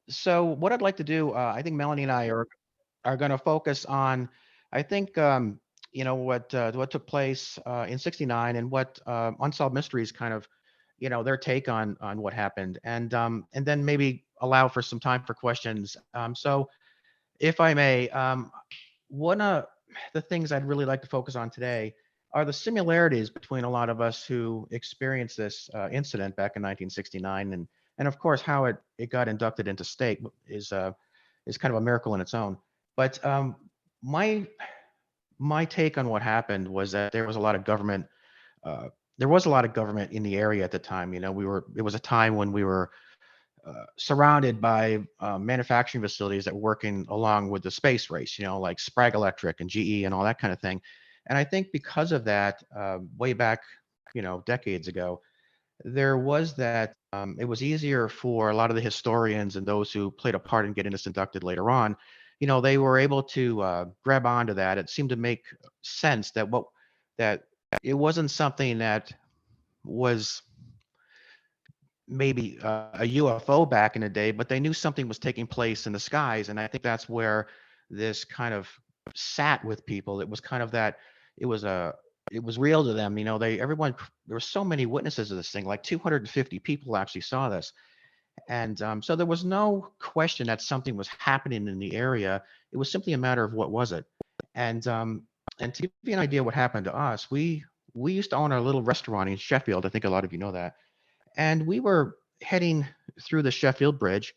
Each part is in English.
So what I'd like to do, I think Melanie and I are going to focus on, I think, what took place in '69 and what Unsolved Mysteries kind of, their take on what happened, and then maybe allow for some time for questions. So if I may, one of the things I'd really like to focus on today are the similarities between a lot of us who experienced this incident back in 1969, and of course how it got inducted into state is kind of a miracle in its own. But my my take on what happened was that there was a lot of government. There was a lot of government in the area at the time. It was a time when we were surrounded by manufacturing facilities that were working along with the space race, like Sprague Electric and GE and all that kind of thing. And I think because of that, way back, decades ago, there was that it was easier for a lot of the historians and those who played a part in getting us inducted later on. They were able to grab onto that. It seemed to make sense that it wasn't something that was maybe a UFO back in the day, but they knew something was taking place in the skies, and I think that's where this kind of sat with people. It was kind of that it was a it was real to them. There were so many witnesses of this thing, like 250 people actually saw this, and so there was no question that something was happening in the area. It was simply a matter of what was it, and and to give you an idea what happened to us, we used to own our little restaurant in Sheffield. I think a lot of you know that, and we were heading through the Sheffield Bridge.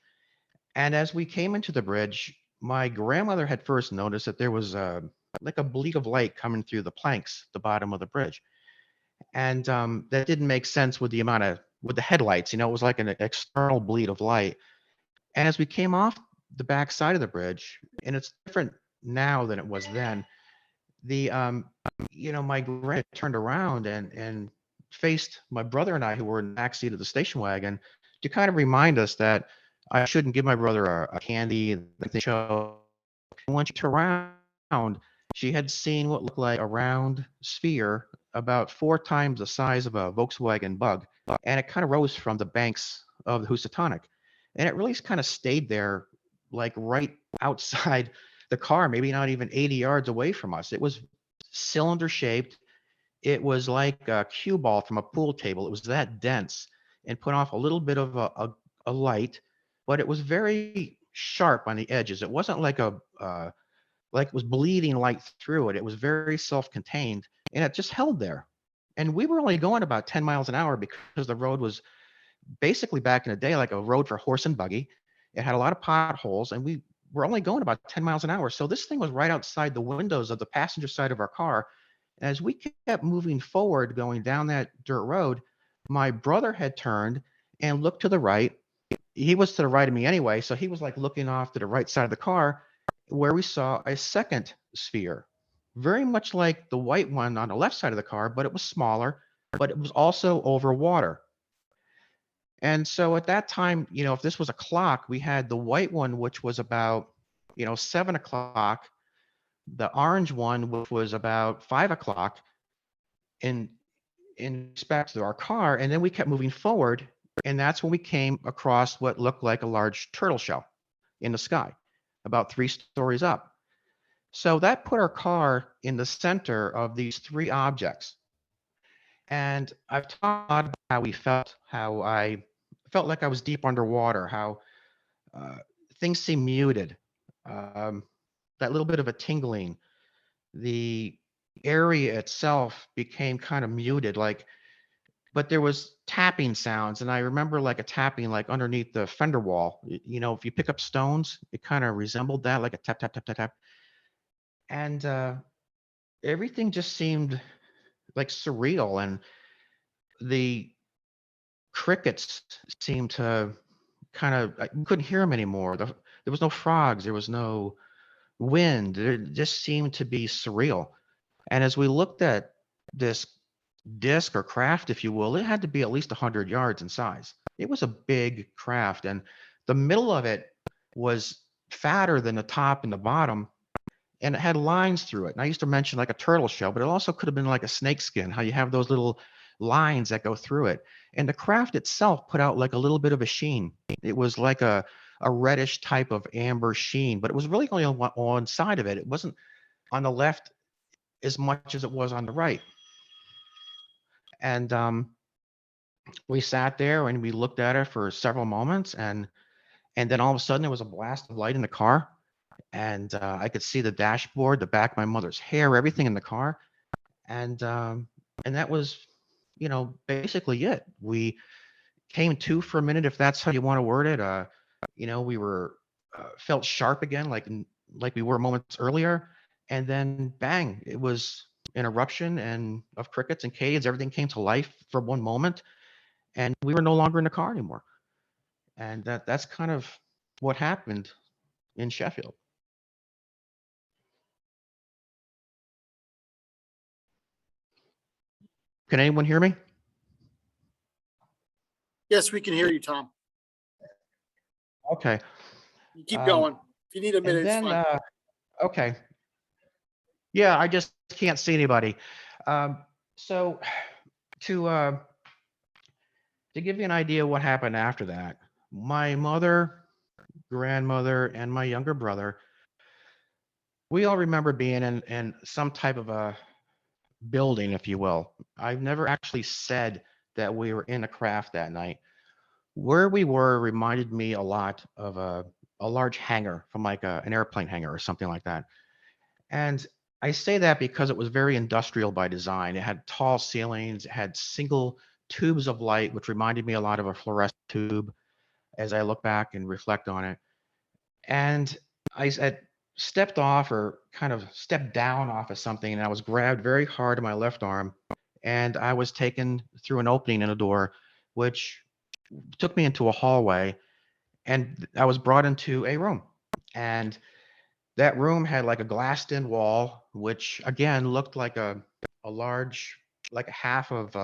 And as we came into the bridge, my grandmother had first noticed that there was like a bleak of light coming through the planks, the bottom of the bridge. And that didn't make sense with with the headlights. It was like an external bleed of light. And as we came off the back side of the bridge, and it's different now than it was then, the my grandma turned around and faced my brother and I, who were in the back seat of the station wagon, to kind of remind us that I shouldn't give my brother a candy. The show. And when she turned around, she had seen what looked like a round sphere about 4 times the size of a Volkswagen Bug, and it kind of rose from the banks of the Housatonic, and it really kind of stayed there, like right outside the car, maybe not even 80 yards away from us. It was cylinder shaped. It was like a cue ball from a pool table. It was that dense and put off a little bit of a light, but it was very sharp on the edges. It wasn't like it was bleeding light through it. It was very self-contained, and it just held there. And we were only going about 10 miles an hour because the road was basically back in the day like a road for horse and buggy. It had a lot of potholes, and we were only going about 10 miles an hour. So this thing was right outside the windows of the passenger side of our car. As we kept moving forward, going down that dirt road, my brother had turned and looked to the right. He was to the right of me anyway, so he was like looking off to the right side of the car, where we saw a second sphere, very much like the white one on the left side of the car, but it was smaller, but it was also over water. And so at that time, if this was a clock, we had the white one, which was about, 7 o'clock, the orange one, which was about 5 o'clock in respect to our car. And then we kept moving forward. And that's when we came across what looked like a large turtle shell in the sky, about 3 stories up. So that put our car in the center of these three objects. And I've talked about how we felt, how I felt like I was deep underwater, how uh, things seemed muted, um, that little bit of a tingling. The area itself became kind of muted, but there was tapping sounds, and I remember like a tapping like underneath the fender wall. If you pick up stones, it kind of resembled that, like a tap tap tap tap tap, and everything just seemed like surreal, and the crickets seemed to kind of I couldn't hear them anymore. There was no frogs, there was no wind. It just seemed to be surreal. And as we looked at this disc or craft, if you will, it had to be at least 100 yards in size. It was a big craft, and the middle of it was fatter than the top and the bottom, and it had lines through it. And I used to mention like a turtle shell, but it also could have been like a snake skin, how you have those little lines that go through it. And the craft itself put out like a little bit of a sheen. It was like a reddish type of amber sheen, but it was really only on one side of it. It wasn't on the left as much as it was on the right. And we sat there and we looked at it for several moments, and then all of a sudden there was a blast of light in the car, and I could see the dashboard, the back of my mother's hair, everything in the car, and that was, basically it. We came to for a minute, if that's how you want to word it. We were felt sharp again, like we were moments earlier, and then bang, it was an eruption and of crickets and caves. Everything came to life for one moment, and we were no longer in the car anymore. And that's kind of what happened in Sheffield. Can anyone hear me? Yes, we can hear you, Thom. Okay. You keep going. If you need a minute, And it's then, fine. okay. Yeah, I just can't see anybody. So to give you an idea of what happened after that, my mother, grandmother, and my younger brother, we all remember being in some type of a building, if you will. I've never actually said that we were in a craft that night. Where we were reminded me a lot of a large hangar from like an airplane hangar or something like that. And I say that because it was very industrial by design. It had tall ceilings, it had single tubes of light, which reminded me a lot of a fluorescent tube as I look back and reflect on it. And I had stepped off or kind of stepped down off of something, and I was grabbed very hard in my left arm, and I was taken through an opening in a door, which took me into a hallway, and I was brought into a room. And that room had like a glassed-in wall, which again looked like a large, like a half of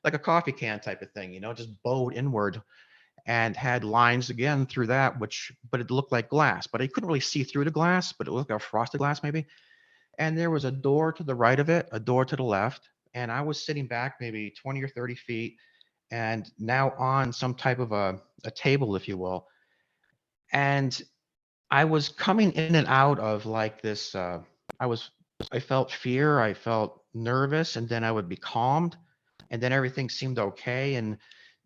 like a coffee can type of thing, just bowed inward, and had lines again through that, but it looked like glass. But I couldn't really see through the glass, but it looked like a frosted glass maybe. And there was a door to the right of it, a door to the left, and I was sitting back maybe 20 or 30 feet, and now on some type of a table, if you will. And I was coming in and out of like this. I was, I felt fear, I felt nervous, and then I would be calmed, and then everything seemed okay, and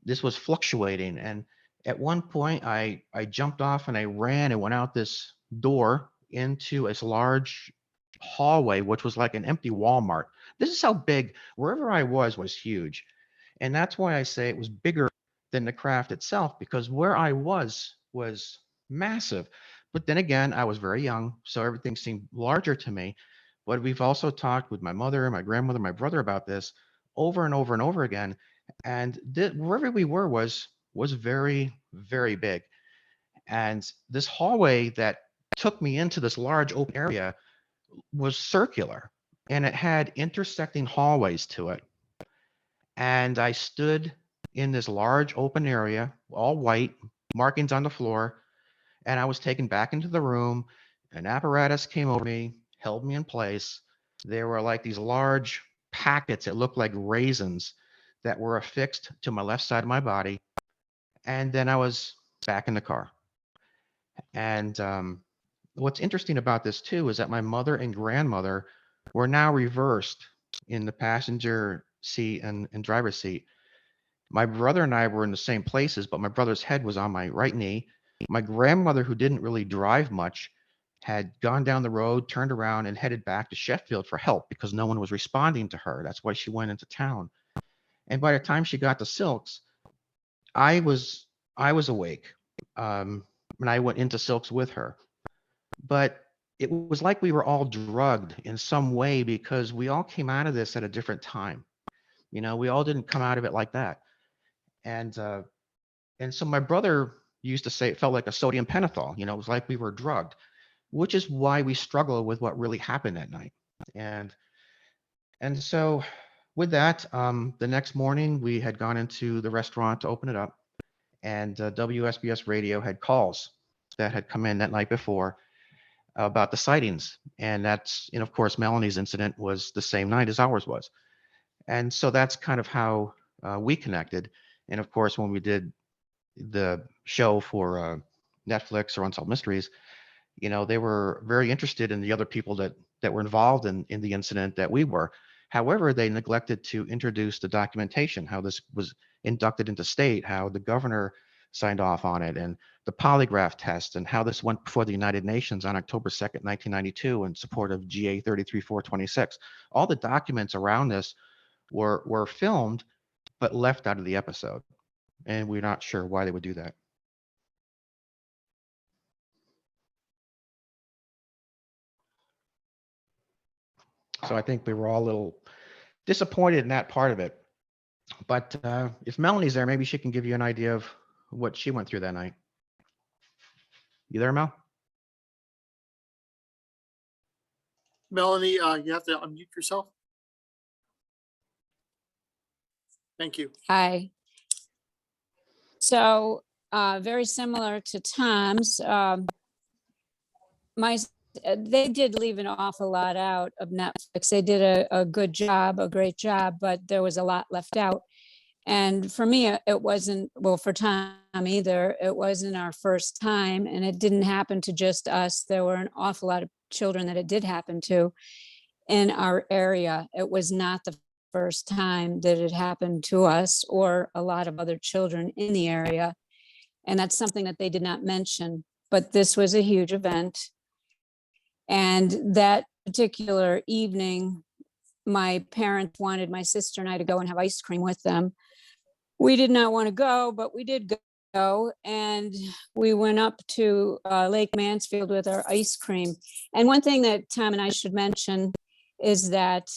this was fluctuating. And at one point, I jumped off and I ran and went out this door into this large hallway, which was like an empty Walmart. This is how big wherever I was huge, and that's why I say it was bigger than the craft itself, because where I was massive. But then again, I was very young, so everything seemed larger to me. But we've also talked with my mother, my grandmother, my brother about this over and over and over again. And wherever we were was very, very big. And this hallway that took me into this large open area was circular, and it had intersecting hallways to it. And I stood in this large open area, all white, markings on the floor, and I was taken back into the room. An apparatus came over me, held me in place. There were like these large packets that looked like raisins that were affixed to my left side of my body. And then I was back in the car. And what's interesting about this too is that my mother and grandmother were now reversed in the passenger seat and driver's seat. My brother and I were in the same places, but my brother's head was on my right knee. My grandmother, who didn't really drive much, had gone down the road, turned around, and headed back to Sheffield for help because no one was responding to her. That's why she went into town. And by the time she got to Silks, I was I was awake, and I went into Silks with her. But it was like we were all drugged in some way because we all came out of this at a different time. We all didn't come out of it like that. And so my brother used to say it felt like a sodium pentothal. It was like we were drugged, which is why we struggle with what really happened that night. And so with that, the next morning we had gone into the restaurant to open it up, and WSBS radio had calls that had come in that night before about the sightings. And of course, Melanie's incident was the same night as ours was. And so that's kind of how we connected. And of course, when we did the show for Netflix or Unsolved Mysteries, they were very interested in the other people that were involved in the incident that we were. However, they neglected to introduce the documentation, how this was inducted into state, how the governor signed off on it, and the polygraph test, and how this went before the United Nations on October 2nd, 1992, in support of GA 33426. All the documents around this were filmed, but left out of the episode. And we're not sure why they would do that. So I think we were all a little disappointed in that part of it. But if Melanie's there, maybe she can give you an idea of what she went through that night. You there, Mel? Melanie, you have to unmute yourself. Thank you. Hi. So very similar to Tom's, they did leave an awful lot out of Netflix. They did a good job, a great job, but there was a lot left out. And for me, it wasn't, well, for Tom either, it wasn't our first time, and it didn't happen to just us. There were an awful lot of children that it did happen to in our area. It was not the first time that it happened to us or a lot of other children in the area. And that's something that they did not mention, but this was a huge event. And that particular evening, my parents wanted my sister and I to go and have ice cream with them. We did not want to go, but we did go. And we went up to Lake Mansfield with our ice cream. And one thing that Tom and I should mention is that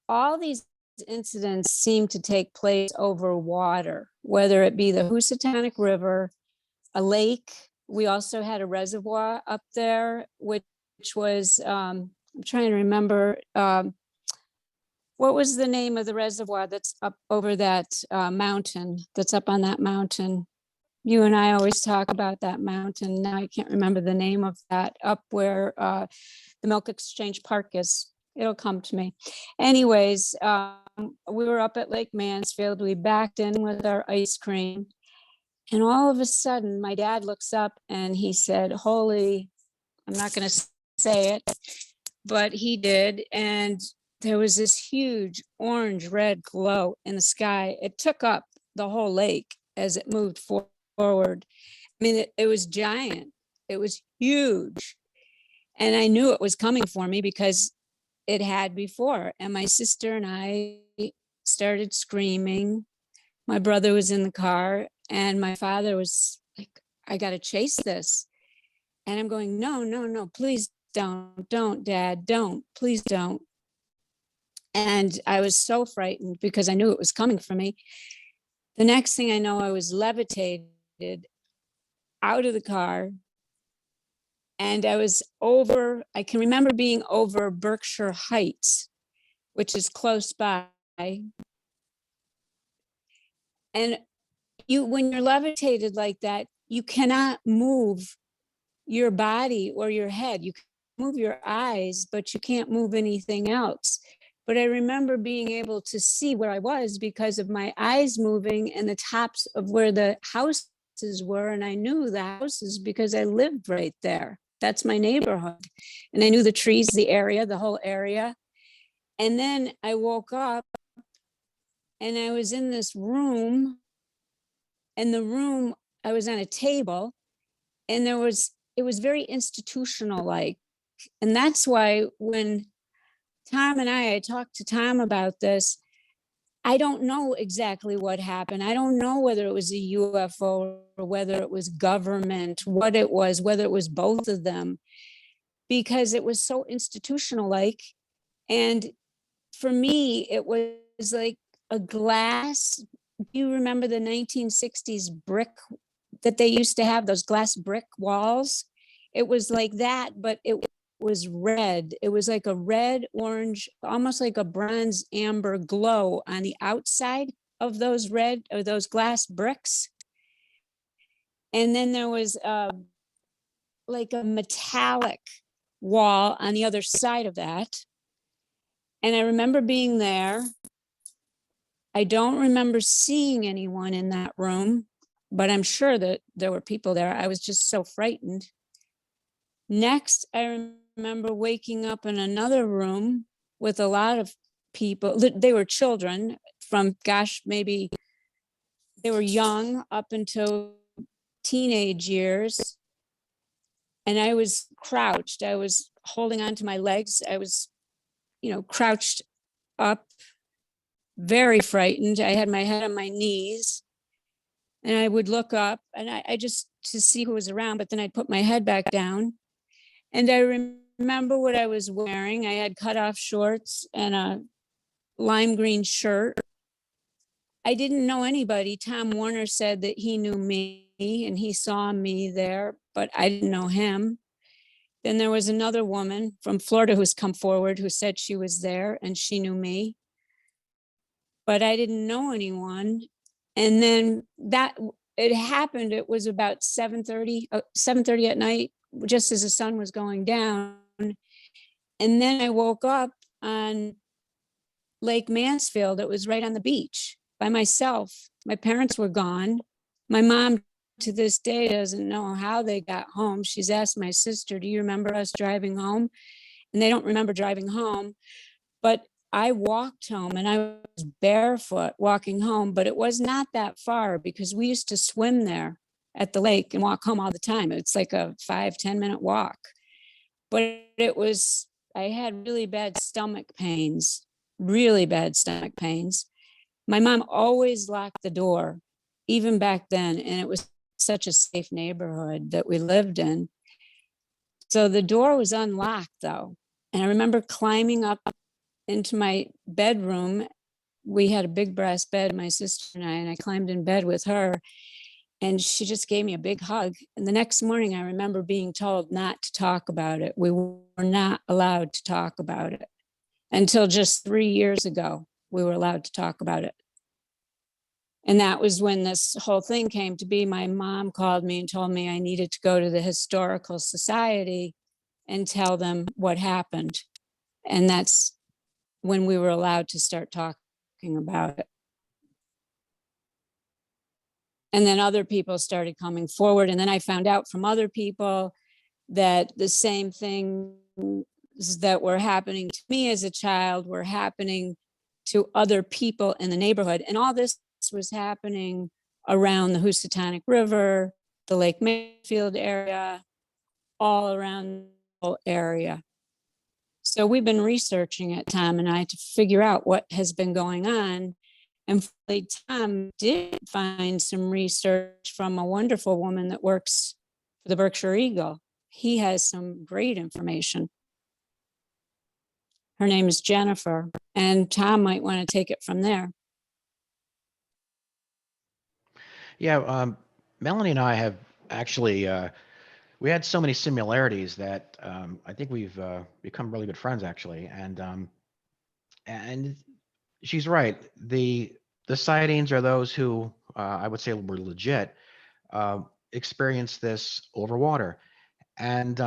all these incidents seem to take place over water, whether it be the Housatonic River, a lake. We also had a reservoir up there, which was, I'm trying to remember, what was the name of the reservoir that's up over that mountain, that's up on that mountain? You and I always talk about that mountain. Now I can't remember the name of that, up where the Milk Exchange Park is. It'll come to me. Anyways, we were up at Lake Mansfield. We backed in with our ice cream. And all of a sudden, my dad looks up and he said, holy, I'm not going to say it, but he did. And there was this huge orange red glow in the sky. It took up the whole lake as it moved forward. I mean, it was giant. It was huge. And I knew it was coming for me because it had before. And my sister and I started screaming. My brother was in the car and my father was like, I got to chase this. And I'm going, no, please don't, Dad, don't, please don't. And I was so frightened because I knew it was coming for me. The next thing I know, I was levitated out of the car. And I was over, I can remember being over Berkshire Heights, which is close by. And when you're levitated like that, you cannot move your body or your head. You can move your eyes, but you can't move anything else. But I remember being able to see where I was because of my eyes moving and the tops of where the houses were. And I knew the houses because I lived right there. That's my neighborhood. And I knew the trees, the area, the whole area. And then I woke up and I was in this room. And the room, I was on a table and it was very institutional like. And that's why when Tom and I talked to Tom about this, I don't know exactly what happened. I don't know whether it was a UFO or whether it was government, what it was, whether it was both of them, because it was so institutional like. And for me, it was like a glass. Do you remember the 1960s brick that they used to have, those glass brick walls? It was like that, but it was red. It was like a red, orange, almost like a bronze amber glow on the outside of those red or those glass bricks. And then there was like a metallic wall on the other side of that. And I remember being there. I don't remember seeing anyone in that room. but I'm sure that there were people there. I was just so frightened. Next, I remember waking up in another room with a lot of people. They were children from, gosh, maybe they were young up until teenage years. And I was crouched. I was holding on to my legs. I was, crouched up, very frightened. I had my head on my knees. And I would look up and I just to see who was around, but then I'd put my head back down. And I remember what I was wearing. I had cut off shorts and a lime green shirt. I didn't know anybody. Tom Warner said that he knew me and he saw me there, but I didn't know him. Then there was another woman from Florida who's come forward who said she was there and she knew me, but I didn't know anyone. And then it happened. It was about 7:30 at night, just as the sun was going down. And then I woke up on Lake Mansfield. It was right on the beach by myself. My parents were gone. My mom to this day doesn't know how they got home. She's asked my sister, do you remember us driving home? And they don't remember driving home. But I walked home and I was barefoot walking home, but it was not that far because we used to swim there at the lake and walk home all the time. It's like a 5-10 minute walk. But I had really bad stomach pains, really bad stomach pains. My mom always locked the door, even back then. And it was such a safe neighborhood that we lived in. So the door was unlocked though. And I remember climbing up into my bedroom. We had a big brass bed, my sister and I climbed in bed with her and she just gave me a big hug. And the next morning, I remember being told not to talk about it. We were not allowed to talk about it until just 3 years ago, we were allowed to talk about it. And that was when this whole thing came to be. My mom called me and told me I needed to go to the Historical Society and tell them what happened. And that's when we were allowed to start talking about it. And then other people started coming forward. And then I found out from other people that the same things that were happening to me as a child were happening to other people in the neighborhood. And all this was happening around the Housatonic River, the Lake Mayfield area, all around the whole area. So we've been researching it, Tom and I, to figure out what has been going on. And finally, Tom did find some research from a wonderful woman that works for the Berkshire Eagle. He has some great information. Her name is Jennifer, and Tom might want to take it from there. Yeah, Melanie and I have actually, we had so many similarities that I think we've become really good friends, actually. And she's right. The sightings are those who I would say were legit, experienced this over water. And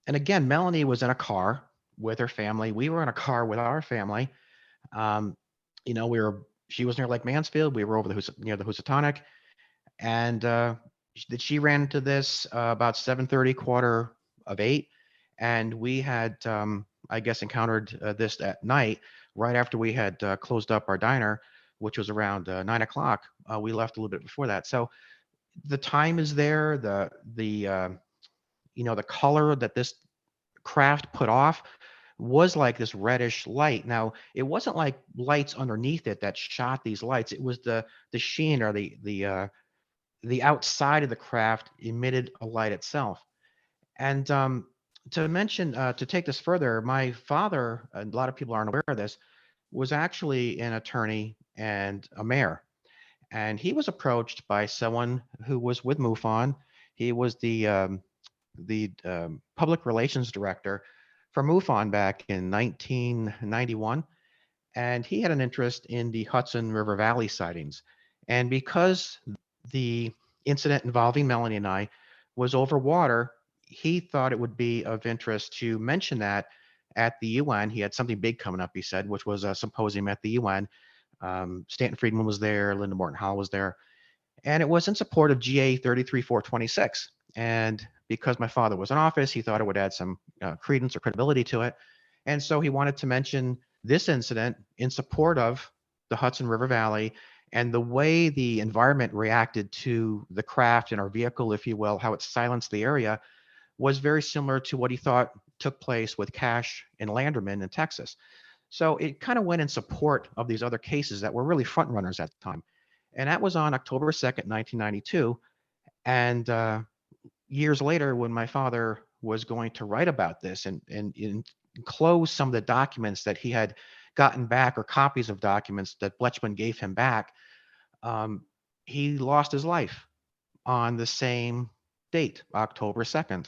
again, Melanie was in a car with her family. We were in a car with our family. She was near Lake Mansfield. We were over near the Housatonic. And she ran into this about 7:30, 7:45, and we had, I guess, encountered this at night right after we had closed up our diner, which was around 9 o'clock. We left a little bit before that, so the time is there. The color that this craft put off was like this reddish light. Now, it wasn't like lights underneath it that shot these lights. It was the sheen or the outside of the craft emitted a light itself. And to take this further, my father, a lot of people aren't aware of this, was actually an attorney and a mayor. And he was approached by someone who was with MUFON. He was the public relations director for MUFON back in 1991. And he had an interest in the Hudson River Valley sightings. And because the incident involving Melanie and I was over water, he thought it would be of interest to mention that at the UN. He had something big coming up, he said, which was a symposium at the UN. Stanton Friedman was there, Linda Morton Howell was there. And it was in support of GA 33426. And because my father was in office, he thought it would add some credence or credibility to it. And so he wanted to mention this incident in support of the Hudson River Valley and the way the environment reacted to the craft in our vehicle, if you will, how it silenced the area, was very similar to what he thought took place with Cash and Landerman in Texas. So it kind of went in support of these other cases that were really front runners at the time. And that was on October 2nd, 1992. And years later, when my father was going to write about this and enclose some of the documents that he had gotten back, or copies of documents that Bletchman gave him back, he lost his life on the same date, October 2nd.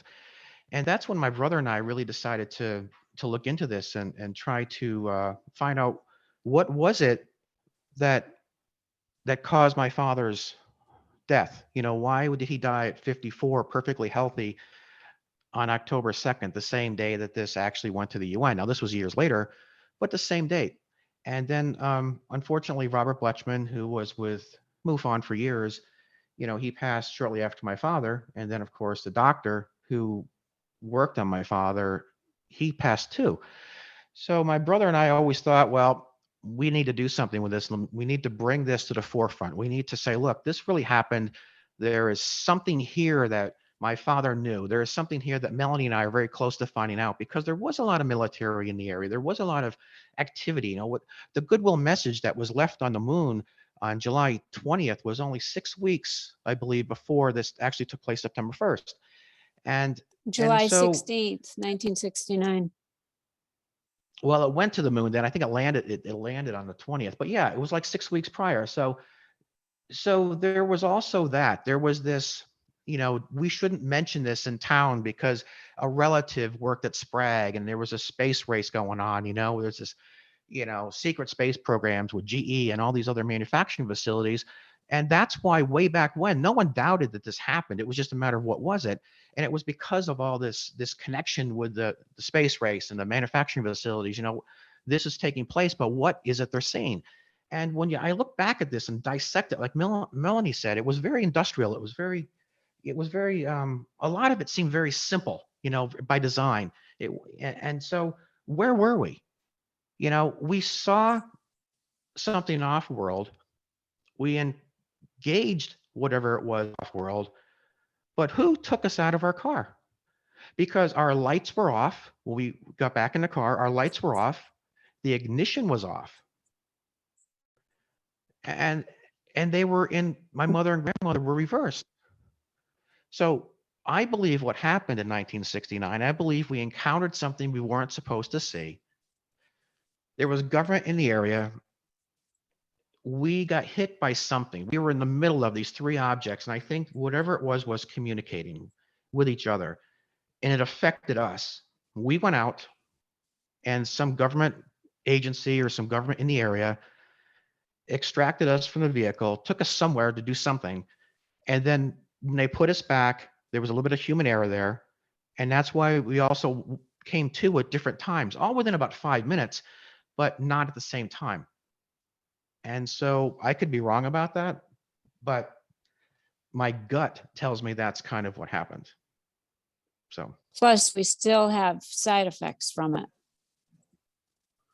And that's when my brother and I really decided to look into this and try to find out what was it that caused my father's death. You know, why did he die at 54, perfectly healthy, on October 2nd, the same day that this actually went to the UN? Now, this was years later, but the same date. And then, unfortunately, Robert Bletchman, who was with MUFON for years, you know, he passed shortly after my father. And then, of course, the doctor who worked on my father, he passed too. So my brother and I always thought, well, we need to do something with this. We need to bring this to the forefront. We need to say, look, this really happened. There is something here that my father knew. There is something here that Melanie and I are very close to finding out, because there was a lot of military in the area. There was a lot of activity. You know, what the goodwill message that was left on the moon on July 20th was only 6 weeks, I believe, before this actually took place, September 1st. And July so, 16th, 1969. well, it went to the moon then. I think it landed on the 20th. But yeah, it was like 6 weeks prior. So there was also that. There was this, you know, we shouldn't mention this in town because a relative worked at Sprague and there was a space race going on. You know, there's this, you know, secret space programs with GE and all these other manufacturing facilities. And that's why way back when, no one doubted that this happened. It was just a matter of what was it. And it was because of all this connection with the space race and the manufacturing facilities. You know, this is taking place, but what is it they're saying? And when I look back at this and dissect it, like Melanie said, it was very industrial. It was very, a lot of it seemed very simple, you know, by design. And so where were we? You know, we saw something off world. We engaged whatever it was off world, but who took us out of our car? Because our lights were off. When we got back in the car, our lights were off. The ignition was off. And they were in, my mother and grandmother were reversed. So I believe what happened in 1969, I believe we encountered something we weren't supposed to see. There was government in the area. We got hit by something. We were in the middle of these three objects, and I think whatever it was communicating with each other, and it affected us. We went out, and some government agency or some government in the area extracted us from the vehicle, took us somewhere to do something, and then when they put us back, there was a little bit of human error there, and that's why we also came to at different times, all within about 5 minutes, but not at the same time. And so I could be wrong about that, but my gut tells me that's kind of what happened. So Plus, we still have side effects from it.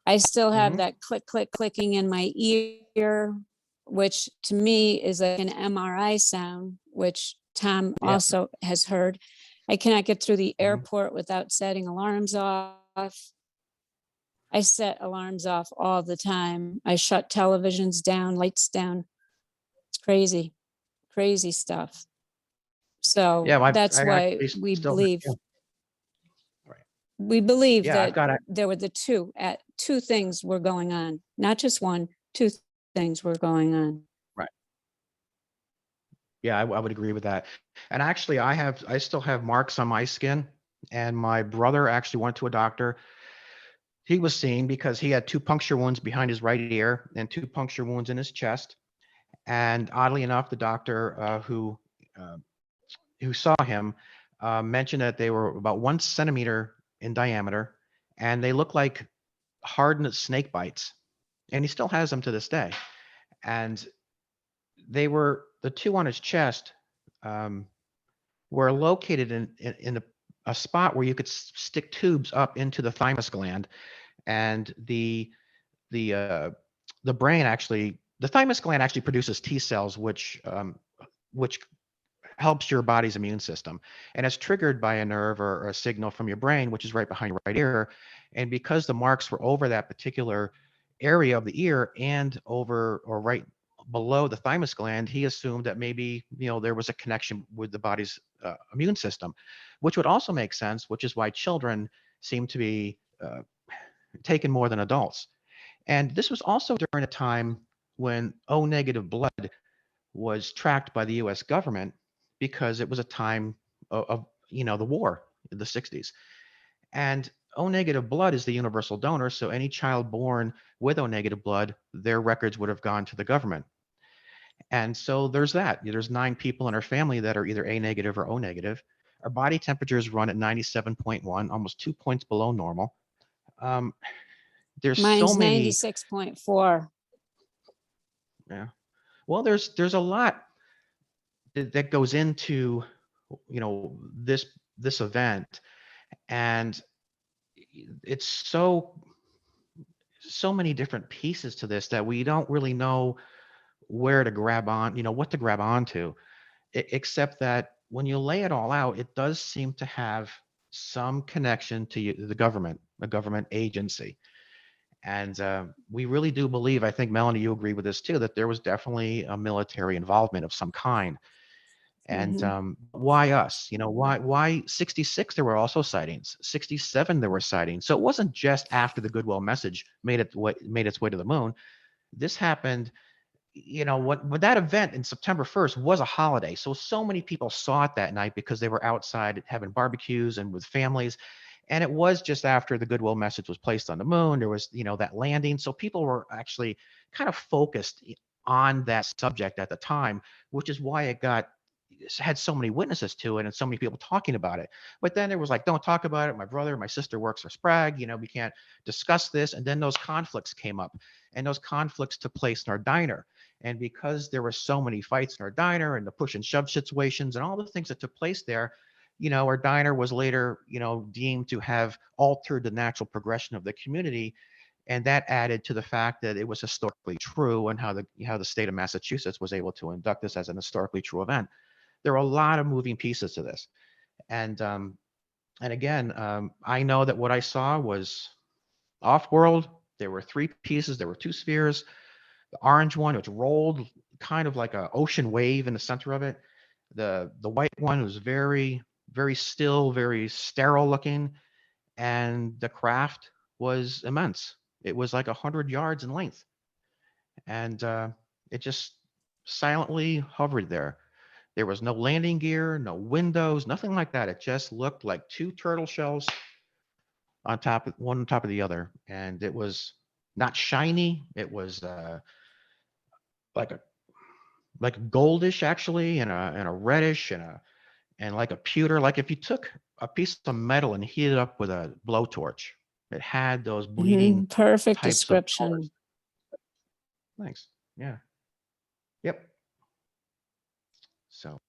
I still have that click, click, clicking in my ear, which to me is like an MRI sound, which Thom also has heard. I cannot get through the airport without setting alarms off. I set alarms off all the time. I shut televisions down, lights down. It's crazy, crazy stuff. So that's why we believe. We believe that there were two things were going on, not just one, two things were going on. Right. Yeah, I would agree with that. And actually, I still have marks on my skin, and my brother actually went to a doctor. He was seen because he had 2 puncture wounds behind his right ear and 2 puncture wounds in his chest. And oddly enough, the doctor who saw him mentioned that they were about 1 centimeter in diameter, and they look like hardened snake bites. And he still has them to this day. And the two on his chest were located in a spot where you could stick tubes up into the thymus gland, and the brain actually, the thymus gland actually produces T cells, which helps your body's immune system, and it's triggered by a nerve or a signal from your brain, which is right behind your right ear. And because the marks were over that particular area of the ear and over or right below the thymus gland, he assumed that maybe there was a connection with the body's immune system, which would also make sense, which is why children seem to be taken more than adults. And this was also during a time when O negative blood was tracked by the US government, because it was a time of the war in the 60s. And O negative blood is the universal donor. So any child born with O negative blood, their records would have gone to the government. And so there's that. There's 9 people in our family that are either A negative or O negative. Our body temperatures run at 97.1, almost 2 points below normal. There's so Mine's many. 96.4. Yeah. Well, there's a lot that goes into this event, and it's so many different pieces to this that we don't really know where to grab on, what to grab onto, except that when you lay it all out, it does seem to have some connection to the government, a government agency. And we really do believe, I think, Melanie, you agree with this too, that there was definitely a military involvement of some kind. And why us? Why 66 there were also sightings, 67 there were sightings. So it wasn't just after the Goodwill message made its way to the moon. This happened, what that event in September 1st was a holiday. So many people saw it that night because they were outside having barbecues and with families. And it was just after the Goodwill message was placed on the moon. There was, that landing. So people were actually kind of focused on that subject at the time, which is why it had so many witnesses to it and so many people talking about it. But then it was like, don't talk about it. My sister works for Sprague, we can't discuss this. And then those conflicts came up, and those conflicts took place in our diner. And because there were so many fights in our diner and the push and shove situations and all the things that took place there, our diner was later, deemed to have altered the natural progression of the community. And that added to the fact that it was historically true, and how the state of Massachusetts was able to induct this as an historically true event. There are a lot of moving pieces to this. And again, I know that what I saw was off-world. There were 3 pieces. There were 2 spheres. The orange one, which rolled kind of like an ocean wave in the center of it. The white one was very, very still, very sterile looking. And the craft was immense. It was like 100 yards in length. And it just silently hovered there. There was no landing gear, no windows, nothing like that. It just looked like 2 turtle shells one on top of the other. And it was not shiny. It was like a goldish actually, and a reddish, and like a pewter. Like if you took a piece of metal and heated it up with a blowtorch, it had those bleeding Perfect types of colors. description. Thanks. Yeah. Yep. So,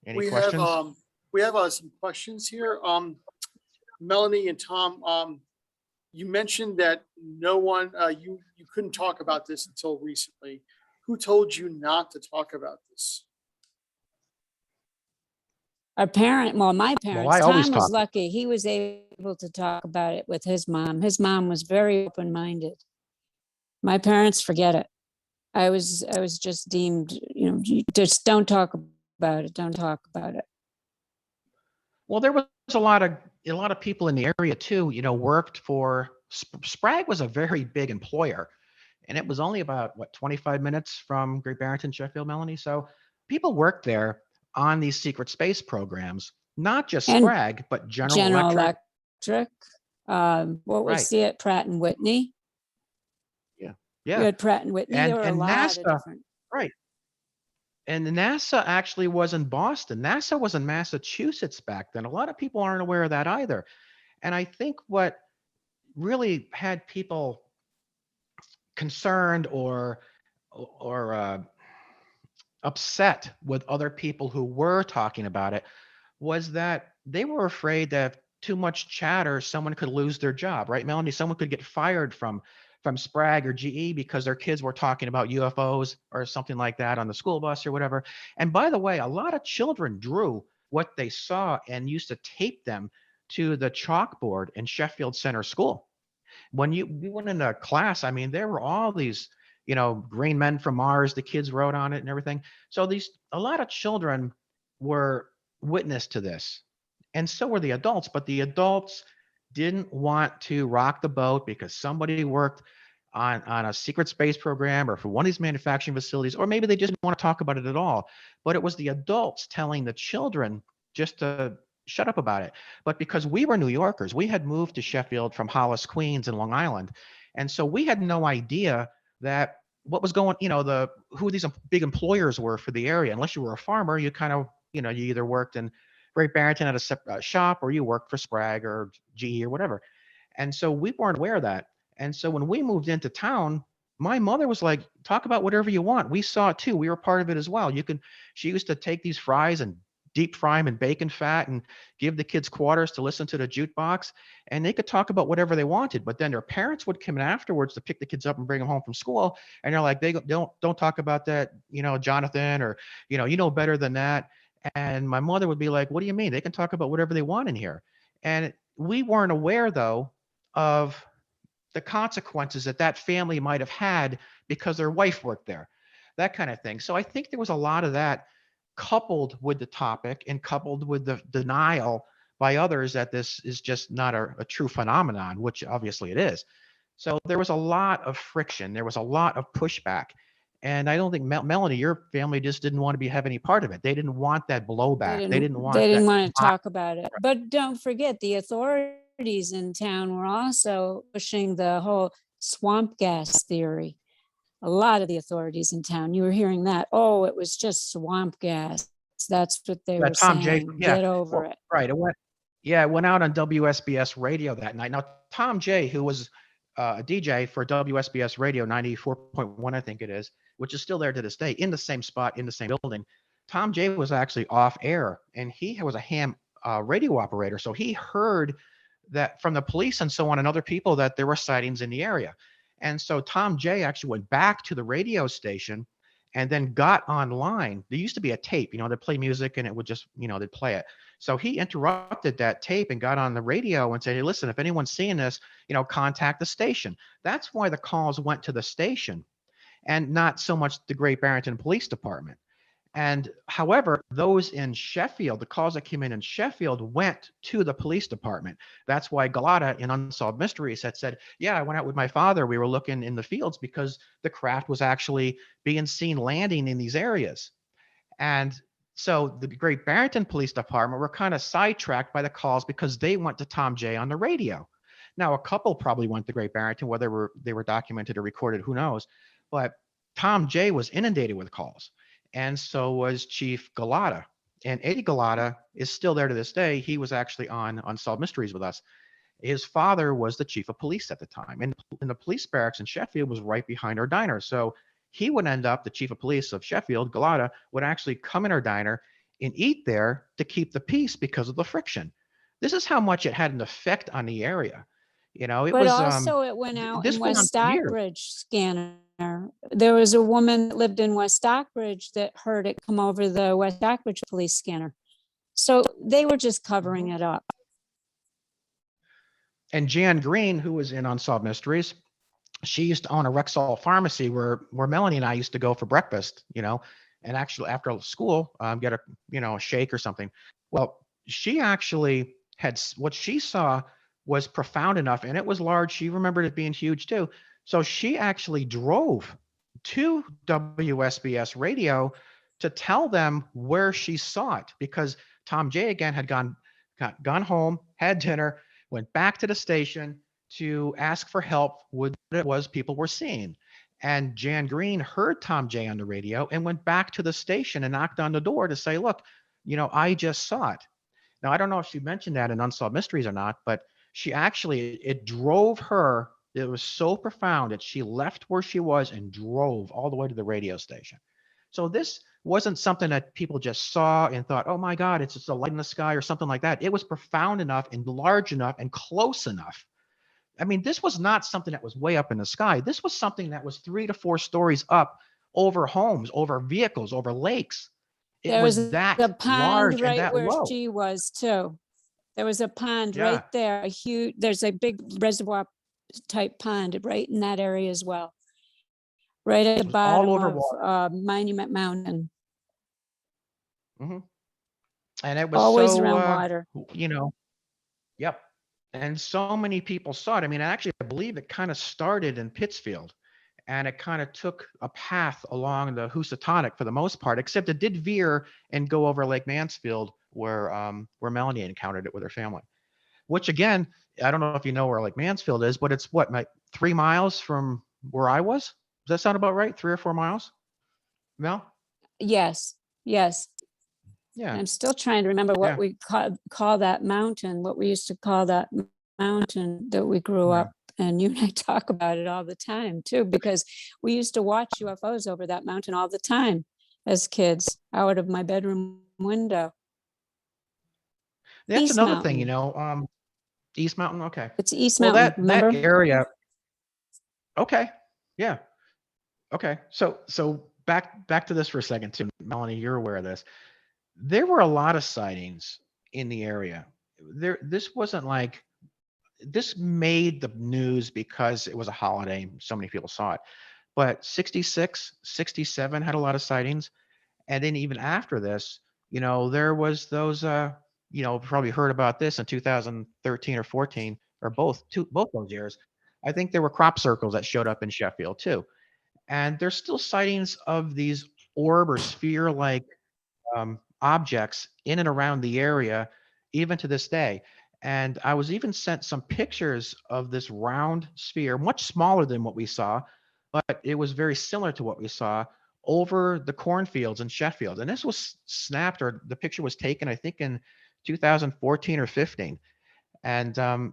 any questions? We have some questions here. Melanie and Tom, you mentioned that no one, you couldn't talk about this until recently. Who told you not to talk about this? My parents, I always Tom was talk. lucky. He was able to talk about it with his mom. His mom was very open-minded. My parents, forget it. I was just deemed, you just don't talk about it. Don't talk about it. Well, there was a lot of people in the area too, worked for Sprague was a very big employer, and it was only about 25 minutes from Great Barrington, Sheffield, Melanie. So people worked there on these secret space programs, not just And Sprague, but General Electric. What was it? Pratt and Whitney. Yeah. You had Pratt and Whitney. There were a lot NASA, of different. right. And NASA actually was in Boston. NASA was in Massachusetts back then. A lot of people aren't aware of that either. And I think what really had people concerned or or upset with other people who were talking about it was that they were afraid that if too much chatter, someone could lose their job, right, Melanie? Someone could get fired from Sprague or GE because their kids were talking about UFOs or something like that on the school bus or whatever. And by the way, a lot of children drew what they saw and used to tape them to the chalkboard in Sheffield Center School. When we went into class, I mean, there were all these, green men from Mars, the kids wrote on it and everything. So a lot of children were witness to this, and so were the adults, but the adults didn't want to rock the boat because somebody worked on a secret space program or for one of these manufacturing facilities, or maybe they just didn't want to talk about it at all. But it was the adults telling the children just to shut up about it. But because we were New Yorkers, we had moved to Sheffield from Hollis, Queens, and Long Island. And so we had no idea that what was going, who these big employers were for the area. Unless you were a farmer, you kind of, you either worked in Great Barrington at a shop or you worked for Sprague or GE or whatever. And so we weren't aware of that. And so when we moved into town, my mother was like, talk about whatever you want. We saw it too. We were part of it as well. She used to take these fries and deep fry them in bacon fat and give the kids quarters to listen to the jukebox, and they could talk about whatever they wanted. But then their parents would come in afterwards to pick the kids up and bring them home from school, and they're like, don't talk about that, Jonathan, or you know better than that. And my mother would be like, what do you mean? They can talk about whatever they want in here. And we weren't aware though of the consequences that family might have had because their wife worked there, that kind of thing. So I think there was a lot of that coupled with the topic and coupled with the denial by others that this is just not a true phenomenon, which obviously it is. So there was a lot of friction. There was a lot of pushback. And I don't think, Melanie, your family just didn't want to have any part of it. They didn't want that blowback. They didn't want to talk about it. But don't forget, the authorities in town were also pushing the whole swamp gas theory. A lot of the authorities in town, you were hearing that, oh, it was just swamp gas. That's what they were Tom J. saying. Get over it. Right. It went out on WSBS radio that night. Now, Tom J., who was a DJ for WSBS radio 94.1, I think it is, which is still there to this day, in the same spot, in the same building. Tom J. was actually off air, and he was a ham radio operator. So he heard that from the police and so on and other people that there were sightings in the area. And so Tom J. actually went back to the radio station and then got online. There used to be a tape, they'd play music and it would just, they'd play it. So he interrupted that tape and got on the radio and said, hey, listen, if anyone's seeing this, contact the station. That's why the calls went to the station and not so much the Great Barrington Police Department. And however, those in Sheffield, the calls that came in Sheffield went to the police department. That's why Galata in Unsolved Mysteries had said, yeah, I went out with my father. We were looking in the fields because the craft was actually being seen landing in these areas. And so the Great Barrington Police Department were kind of sidetracked by the calls because they went to Tom J on the radio. Now, a couple probably went to Great Barrington, whether they were documented or recorded, who knows. But Tom J was inundated with calls. And so was Chief Galata. And Eddie Galata is still there to this day. He was actually on Unsolved Mysteries with us. His father was the chief of police at the time. And the police barracks in Sheffield was right behind our diner. So he would end up, the chief of police of Sheffield, Galata, would actually come in our diner and eat there to keep the peace because of the friction. This is how much it had an effect on the area. It but was also it went out in West Stockbridge scanner. There was a woman that lived in West Stockbridge that heard it come over the West Stockbridge police scanner. So they were just covering it up. And Jan Green, who was in Unsolved Mysteries, she used to own a Rexall pharmacy where Melanie and I used to go for breakfast, and actually after school, get a shake or something. Well, she actually had, what she saw was profound enough, and it was large. She remembered it being huge too. So she actually drove to WSBS radio to tell them where she saw it, because Tom J again had gone home, had dinner, went back to the station to ask for help with what it was people were seeing. And Jan Green heard Tom J on the radio and went back to the station and knocked on the door to say, look, I just saw it. Now, I don't know if she mentioned that in Unsolved Mysteries or not, but she actually, it drove her It was so profound that she left where she was and drove all the way to the radio station. So this wasn't something that people just saw and thought, oh my God, it's just a light in the sky or something like that. It was profound enough and large enough and close enough. I mean, this was not something that was way up in the sky. This was something that was 3 to 4 stories up over homes, over vehicles, over lakes. It There was was that a pond large and right that where low. she was too. There was a pond Yeah. right there, a huge, there's a big reservoir type pond right in that area as well. Right at It the was all bottom over of water. Monument Mountain, Hmm. And it was always so, around water. you know, yep. And so many people saw it. I mean, actually, I believe it kind of started in Pittsfield and it kind of took a path along the Housatonic for the most part, except it did veer and go over Lake Mansfield where Melanie encountered it with her family. Which again, I don't know if you know where Lake Mansfield is, but it's what, like 3 miles from where I was? Does that sound about right? 3 or 4 miles? Mel? Yes, yes. Yeah, I'm still trying to remember what yeah, we call that mountain, what we used to call that mountain that we grew yeah. up. And you and I talk about it all the time too, because we used to watch UFOs over that mountain all the time as kids out of my bedroom window. That's East another thing, Mountain. East Mountain. Okay. It's East Well, Mountain, that remember? area. Okay. Yeah. Okay. So back to this for a second too, Melanie. You're aware of this. There were a lot of sightings in the area. This wasn't like this made the news because it was a holiday. So many people saw it. But 66, 67 had a lot of sightings. And then even after this, there was those, probably heard about this in 2013 or 14 or both those years. I think there were crop circles that showed up in Sheffield too. And there's still sightings of these orb or sphere like objects in and around the area, even to this day. And I was even sent some pictures of this round sphere, much smaller than what we saw, but it was very similar to what we saw over the cornfields in Sheffield. And this was snapped, or the picture was taken, I think, in 2014 or 15. And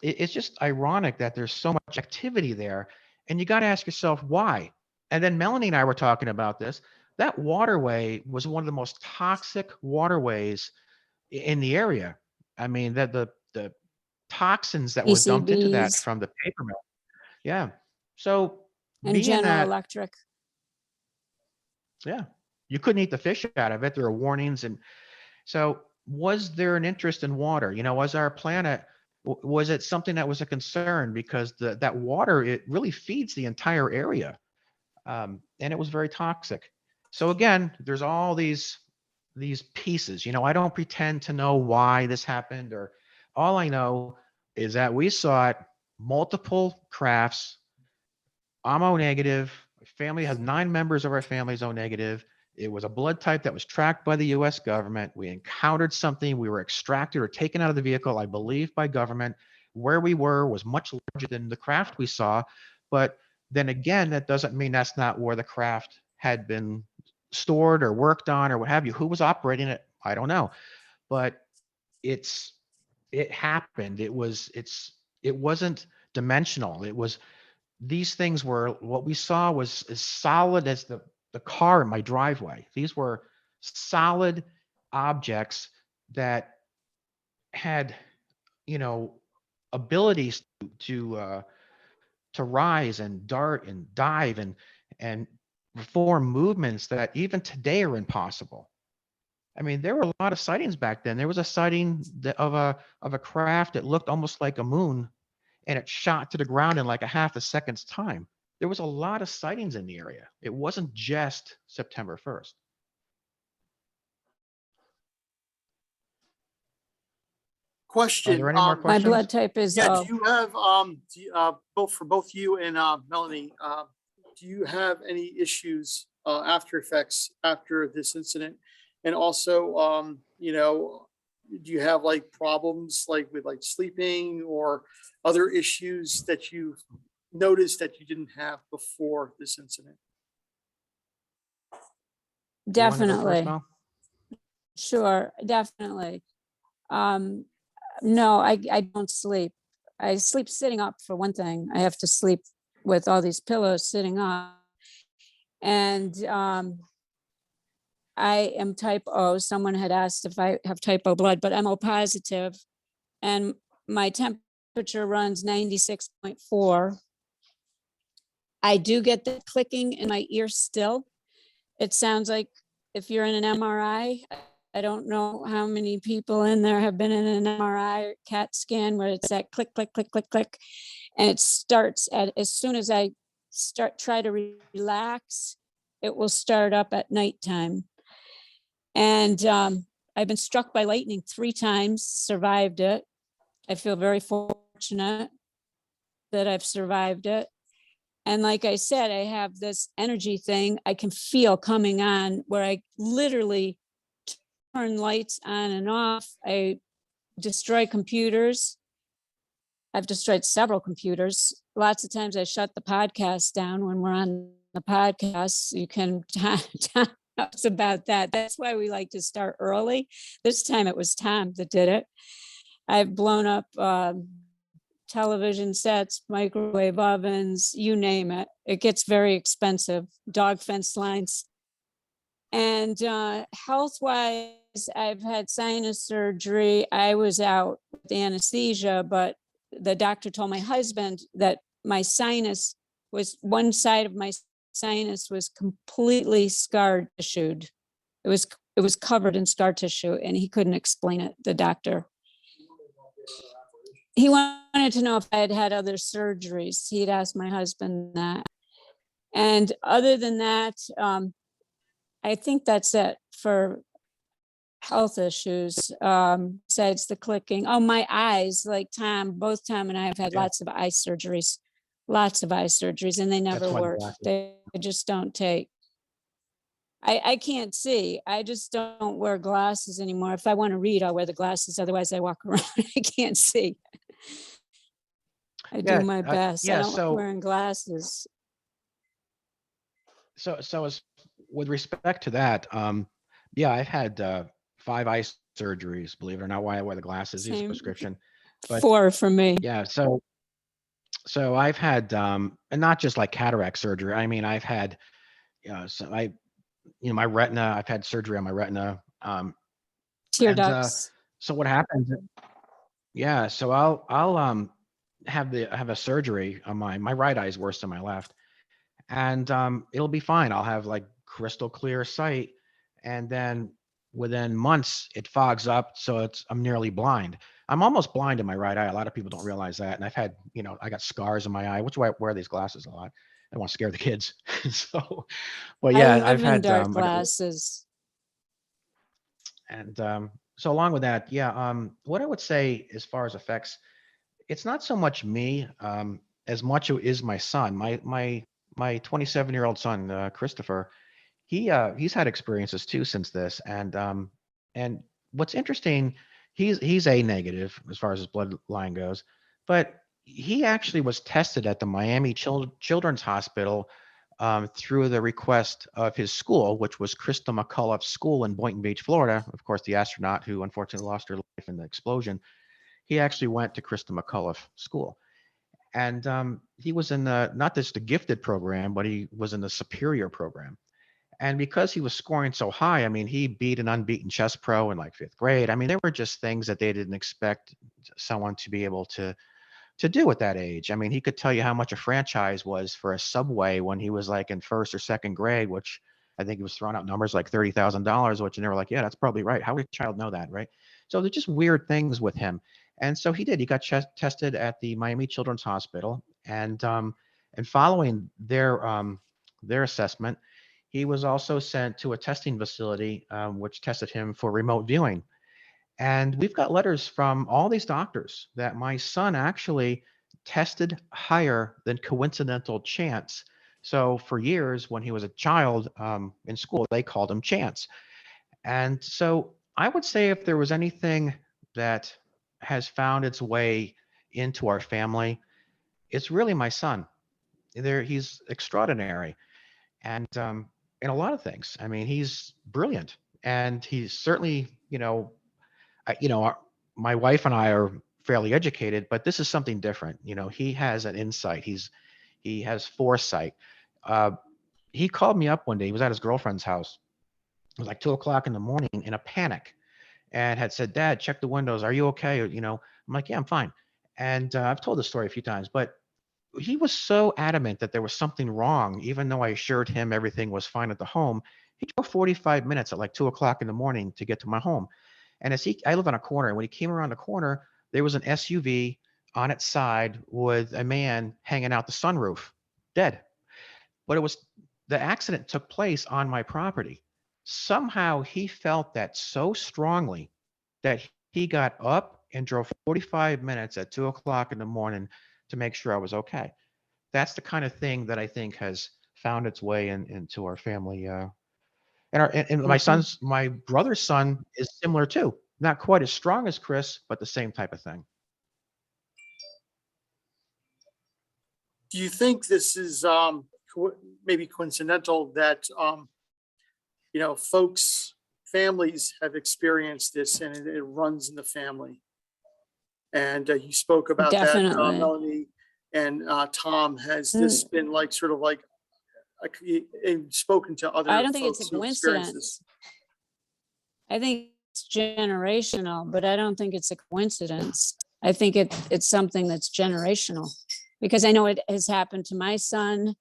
it's just ironic that there's so much activity there. And you got to ask yourself why. And then Melanie and I were talking about this. That waterway was one of the most toxic waterways in the area. I mean, that the toxins that were dumped into that PCBs from the paper mill. Yeah. So and being General that, Electric. yeah, you couldn't eat the fish out of it. There were warnings. And so was there an interest in water? Was our planet, was it something that was a concern? Because that water, it really feeds the entire area. And it was very toxic. So again, there's all these pieces. I don't pretend to know why this happened, or all I know is that we saw it, multiple crafts. I'm O negative. My family has 9 members of our family's O negative. It was a blood type that was tracked by the US government. We encountered something. We were extracted or taken out of the vehicle, I believe, by government. Where we were was much larger than the craft we saw. But then again, that doesn't mean that's not where the craft had been stored or worked on or what have you. Who was operating it? I don't know. But it happened. It wasn't dimensional. It was these things were what we saw was as solid as the car in my driveway. These were solid objects that had, you know, abilities to rise and dart and dive and perform movements that even today are impossible. I mean, there were a lot of sightings back then. There was a sighting of a craft that looked almost like a moon, and it shot to the ground in like a half a second's time. There was a lot of sightings in the area. It wasn't just September 1st. Are there Question, any more My blood questions? type is yeah, do O. you have, both you and, Melanie, do you have any issues, after effects after this incident? And also, do you have like problems like with like sleeping or other issues that you noticed that you didn't have before this incident? You want to go first, Definitely. Mel? Sure, definitely. No, I don't sleep. I sleep sitting up for one thing. I have to sleep with all these pillows sitting up. And I am type O. Someone had asked if I have type O blood, but I'm O positive, and my temperature runs 96.4. I do get the clicking in my ear still. It sounds like if you're in an MRI. I don't know how many people in there have been in an MRI or CAT scan where it's that click, click, click, click, click. And it starts at, as soon as I try to relax, it will start up at nighttime. And I've been struck by lightning 3 times, survived it. I feel very fortunate that I've survived it. And like I said, I have this energy thing I can feel coming on where I literally turn lights on and off. I destroy computers. I've destroyed several computers. Lots of times I shut the podcast down when we're on the podcast. You can talk about that. That's why we like to start early. This time it was Thom that did it. I've blown up television sets, microwave ovens, you name it. It gets very expensive. Dog fence lines. And health-wise, I've had sinus surgery. I was out with anesthesia, but the doctor told my husband that my sinus was, one side of my sinus was completely scar tissued. It was covered in scar tissue, and he couldn't explain it, the doctor. He wanted to know if I had had other surgeries. He'd asked my husband that. And other than that, I think that's it for health issues. Besides the clicking. Oh, my eyes, like Thom, both Thom and I have had lots of eye surgeries, and they never work. They just don't take. I can't see. I just don't wear glasses anymore. If I want to read, I'll wear the glasses. Otherwise, I walk around. I can't see. I do my best. I don't like wearing glasses. So as with respect to that, yeah, I've had 5 eye surgeries, believe it or not. Why I wear the glasses is a prescription. But 4 for me. yeah, so I've had and not just like cataract surgery. I mean, I've had my retina. I've had surgery on my retina. Tear ducts. So what happens? Yeah, so I'll have a surgery on my right eye is worse than my left, and it'll be fine. I'll have like crystal clear sight, and then within months it fogs up, so I'm nearly blind. I'm almost blind in my right eye. A lot of people don't realize that, and I've had I got scars in my eye, which is why I wear these glasses a lot. I don't want to scare the kids. So, but yeah, I've had dark glasses. And so along with that, yeah, what I would say as far as effects, it's not so much me as much it is my son. My 27-year-old son, Christopher. He's had experiences too since this, and what's interesting, he's A negative as far as his bloodline goes, but he actually was tested at the Miami Children's Hospital through the request of his school, which was Krista McCullough School in Boynton Beach, Florida. Of course, the astronaut who unfortunately lost her life in the explosion, he actually went to Krista McCullough School. And he was in not just the gifted program, but he was in the superior program. And because he was scoring so high, I mean, he beat an unbeaten chess pro in like 5th grade. I mean, there were just things that they didn't expect someone to be able to do at that age. I mean, he could tell you how much a franchise was for a Subway when he was like in 1st or 2nd grade, which I think he was throwing out numbers like $30,000, which, and they were like, yeah, that's probably right. How would a child know that, right? So they're just weird things with him. And so he did. He got tested at the Miami Children's Hospital, and following their assessment, he was also sent to a testing facility, which tested him for remote viewing. And we've got letters from all these doctors that my son actually tested higher than coincidental chance. So for years, when he was a child in school, they called him Chance. And so I would say if there was anything that has found its way into our family, it's really my son. He's extraordinary. And in a lot of things, I mean, he's brilliant, and he's certainly, my wife and I are fairly educated, but this is something different. You know, he has an insight. He has foresight. Uh, he called me up one day. He was at his girlfriend's house. It was like 2 o'clock in the morning in a panic, and had said, "Dad, check the windows. Are you okay?" Or, you know, I'm like, "Yeah, I'm fine." And I've told this story a few times, but he was so adamant that there was something wrong, even though I assured him everything was fine at the home. He drove 45 minutes at like 2 o'clock in the morning to get to my home. And I live on a corner, and when he came around the corner, there was an SUV on its side with a man hanging out the sunroof, dead. But the accident took place on my property. Somehow he felt that so strongly that he got up and drove 45 minutes at 2 o'clock in the morning to make sure I was okay. That's the kind of thing that I think has found its way into our family. And Mhm. my brother's son is similar too. Not quite as strong as Chris, but the same type of thing. Do you think this is maybe coincidental that folks, families have experienced this, and it runs in the family? And you spoke about that, Definitely. Melanie and Tom. Has Mm, this been like sort of like spoken to I other don't think it's a folks who experienced this? coincidence. I think it's generational, but I don't think it's a coincidence. I think it's something that's generational, because I know it has happened to my son.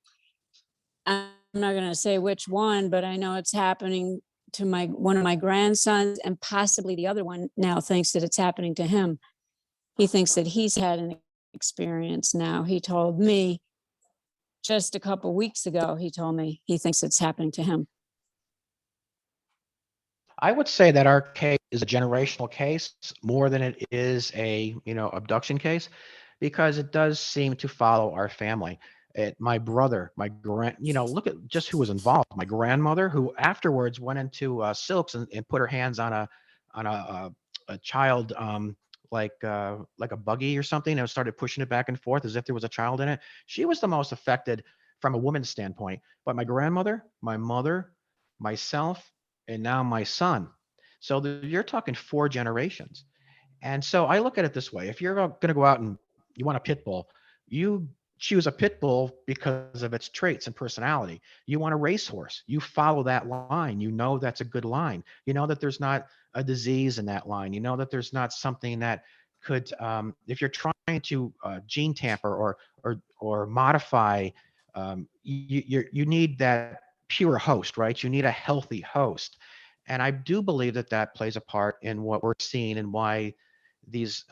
I'm not going to say which one, but I know it's happening to my one of my grandsons, and possibly the other one now thinks that it's happening to him. He thinks that he's had an experience now. He told me just a couple weeks ago, he told me he thinks it's happening to him. I would say that our case is a generational case more than it is a, abduction case, because it does seem to follow our family. My brother, look at just who was involved. My grandmother, who afterwards went into Silks and put her hands on a child, like a buggy or something, and started pushing it back and forth as if there was a child in it. She was the most affected from a woman's standpoint. But my grandmother, my mother, myself, and now my son. So you're talking 4 generations. And so I look at it this way: if you're going to go out and you want a pit bull, you choose a pit bull because of its traits and personality. You want a racehorse, you follow that line. You know that's a good line. You know that there's not a disease in that line. You know that there's not something that could, if you're trying to gene tamper or modify, you need that pure host, right? You need a healthy host. And I do believe that that plays a part in what we're seeing and why these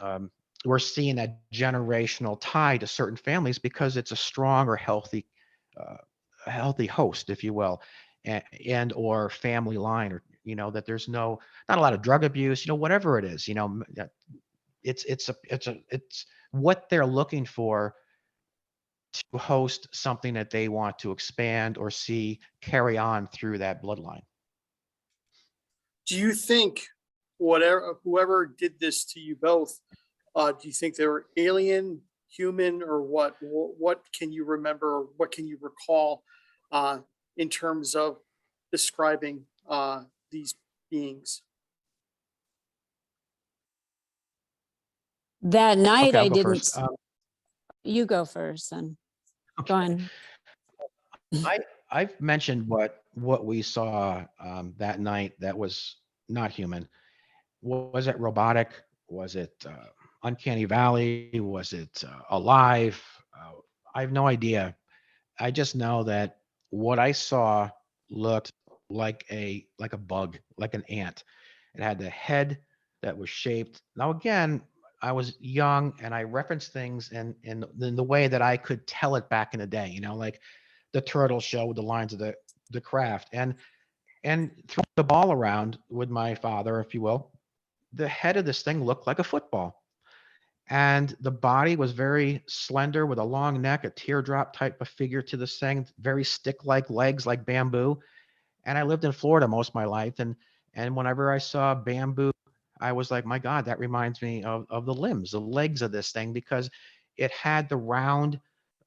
we're seeing a generational tie to certain families, because it's a strong or uh, healthy host, if you will, and or family line, or that there's not a lot of drug abuse, whatever it is, it's what they're looking for to host something that they want to expand or see carry on through that bloodline. Do you think whoever did this to you both, do you think they were alien, human, or what? What can you remember? Or what can you recall uh, in terms of describing these beings? That night, Okay, I'll I go first. didn't. You go first, then. Go Okay. on. I I've mentioned what we saw that night that was not human. Was it robotic? Was it uncanny valley? Was it alive? I have no idea. I just know that what I saw looked like a bug, like an ant. It had the head that was shaped. Now again, I was young and I referenced things in the way that I could tell it back in the day. Like the turtle show with the lines of the craft, and throwing the ball around with my father, if you will. The head of this thing looked like a football, and the body was very slender with a long neck, a teardrop type of figure to this thing, very stick-like legs, like bamboo. And I lived in Florida most of my life, and whenever I saw bamboo, I was like, my God, that reminds me of the limbs, the legs of this thing, because it had the round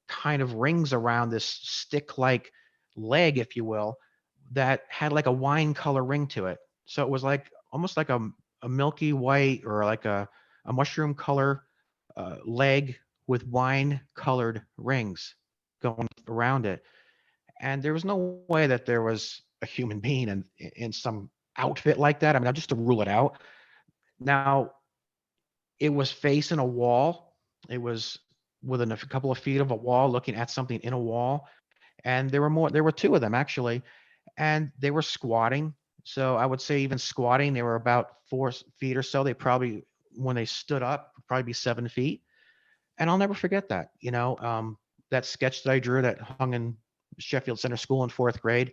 kind of rings around this stick-like leg, if you will, that had like a wine color ring to it. So it was like almost like a milky white or like a mushroom color leg with wine-colored rings going around it. And there was no way that there was a human being in some outfit like that. I mean, just to rule it out. Now, it was facing a wall. It was within a couple of feet of a wall, looking at something in a wall. And there were two of them actually, and they were squatting. So I would say even squatting, they were about 4 feet or so. They probably, when they stood up, would probably be 7 feet. And I'll never forget that. That sketch that I drew that hung in Sheffield Center School in fourth grade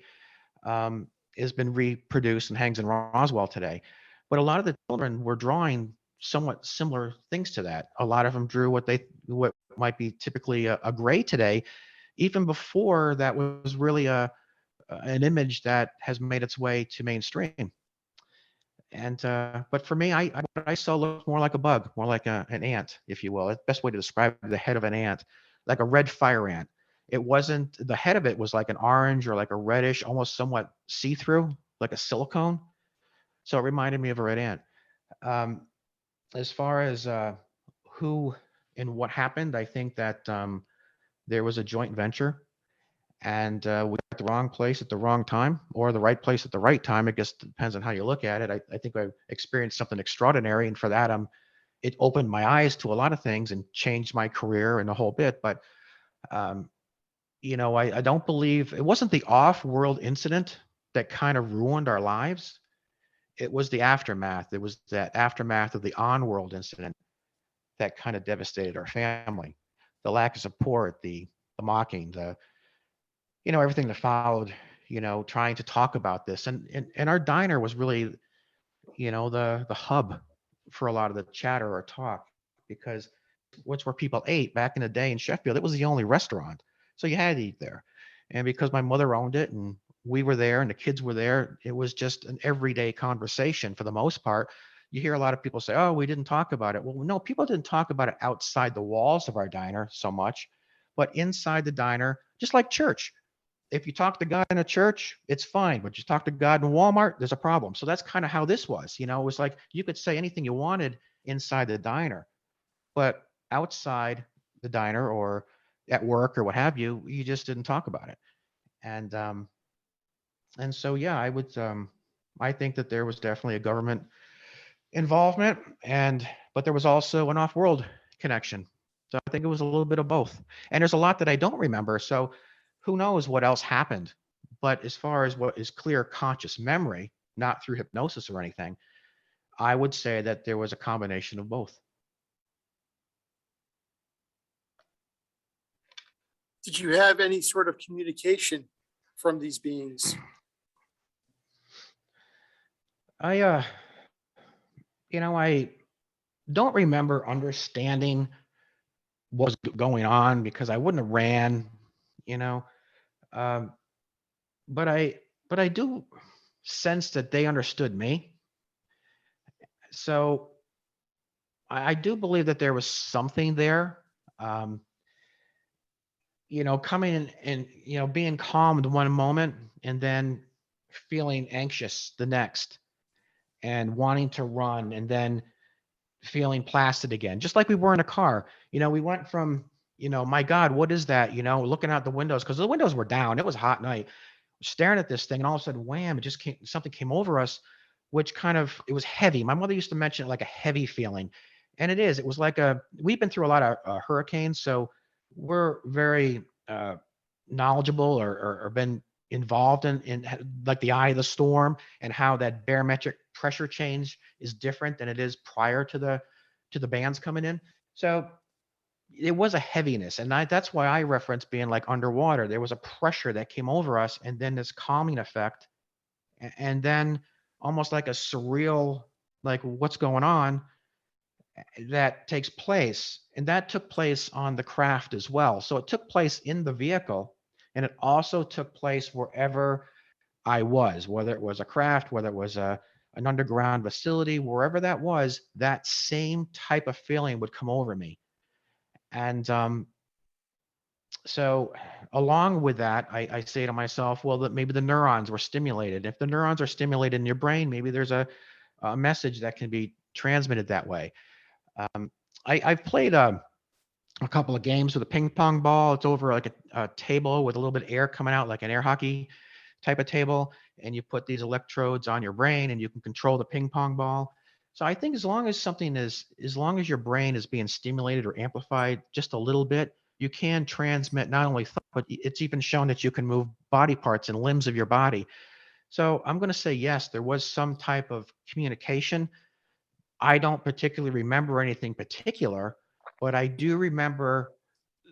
has been reproduced and hangs in Roswell today. But a lot of the children were drawing somewhat similar things to that. A lot of them drew what might be typically a gray today, even before that was really an image that has made its way to mainstream. And but for me, what I saw looked more like a bug, more like an ant, if you will. The best way to describe the head of an ant, like a red fire ant. It wasn't, the head of it was like an orange or like a reddish, almost somewhat see-through, like a silicone. So it reminded me of a red ant. Um, as far as who and what happened, I think that there was a joint venture, and we were at the wrong place at the wrong time, or the right place at the right time. It just depends on how you look at it. I think I experienced something extraordinary, and for that, it opened my eyes to a lot of things and changed my career and the whole bit. But um, I don't believe it wasn't the off-world incident that kind of ruined our lives. It was the aftermath. It was that aftermath of the on-world incident that kind of devastated our family. The lack of support, the mocking, everything that followed, trying to talk about this. And our diner was really, the hub for a lot of the chatter or talk, because what's where people ate back in the day in Sheffield. It was the only restaurant. So you had to eat there. And because my mother owned it and we were there and the kids were there, it was just an everyday conversation for the most part. You hear a lot of people say, oh, we didn't talk about it. Well, no, people didn't talk about it outside the walls of our diner so much, but inside the diner, just like church. If you talk to God in a church, it's fine. But you talk to God in Walmart, there's a problem. So that's kind of how this was. It was like you could say anything you wanted inside the diner, but outside the diner or at work or what have you, you just didn't talk about it. And so yeah, I think that there was definitely a government involvement, but there was also an off-world connection. So I think it was a little bit of both. And there's a lot that I don't remember. So who knows what else happened? But as far as what is clear conscious memory, not through hypnosis or anything, I would say that there was a combination of both. Did you have any sort of communication from these beings? I don't remember understanding what was going on because I wouldn't have ran, you know. Um, but I do sense that they understood me. So I do believe that there was something there. Um, coming in and being calmed one moment and then feeling anxious the next and wanting to run and then feeling placid again, just like we were in a car. We went from, my God, what is that? Looking out the windows because the windows were down. It was a hot night, staring at this thing, and all of a sudden, wham! It just came. Something came over us, which it was heavy. My mother used to mention it like a heavy feeling, and it is. It was like we've been through a lot of hurricanes, so we're very knowledgeable or been involved in like the eye of the storm and how that barometric pressure change is different than it is prior to the bands coming in. So it was a heaviness, and that's why I reference being like underwater. There was a pressure that came over us, and then this calming effect, and then almost like a surreal, like what's going on, that takes place. And that took place on the craft as well. So it took place in the vehicle, and it also took place wherever I was, whether it was a craft, whether it was an underground facility, wherever that was, that same type of feeling would come over me. And so along with that, I say to myself, well, that maybe the neurons were stimulated. If the neurons are stimulated in your brain, maybe there's a message that can be transmitted that way. I've played a couple of games with a ping pong ball. It's over like a table with a little bit of air coming out, like an air hockey type of table. And you put these electrodes on your brain and you can control the ping pong ball. So I think as long as your brain is being stimulated or amplified just a little bit, you can transmit not only thought, but it's even shown that you can move body parts and limbs of your body. So I'm going to say yes, there was some type of communication. I don't particularly remember anything particular, but I do remember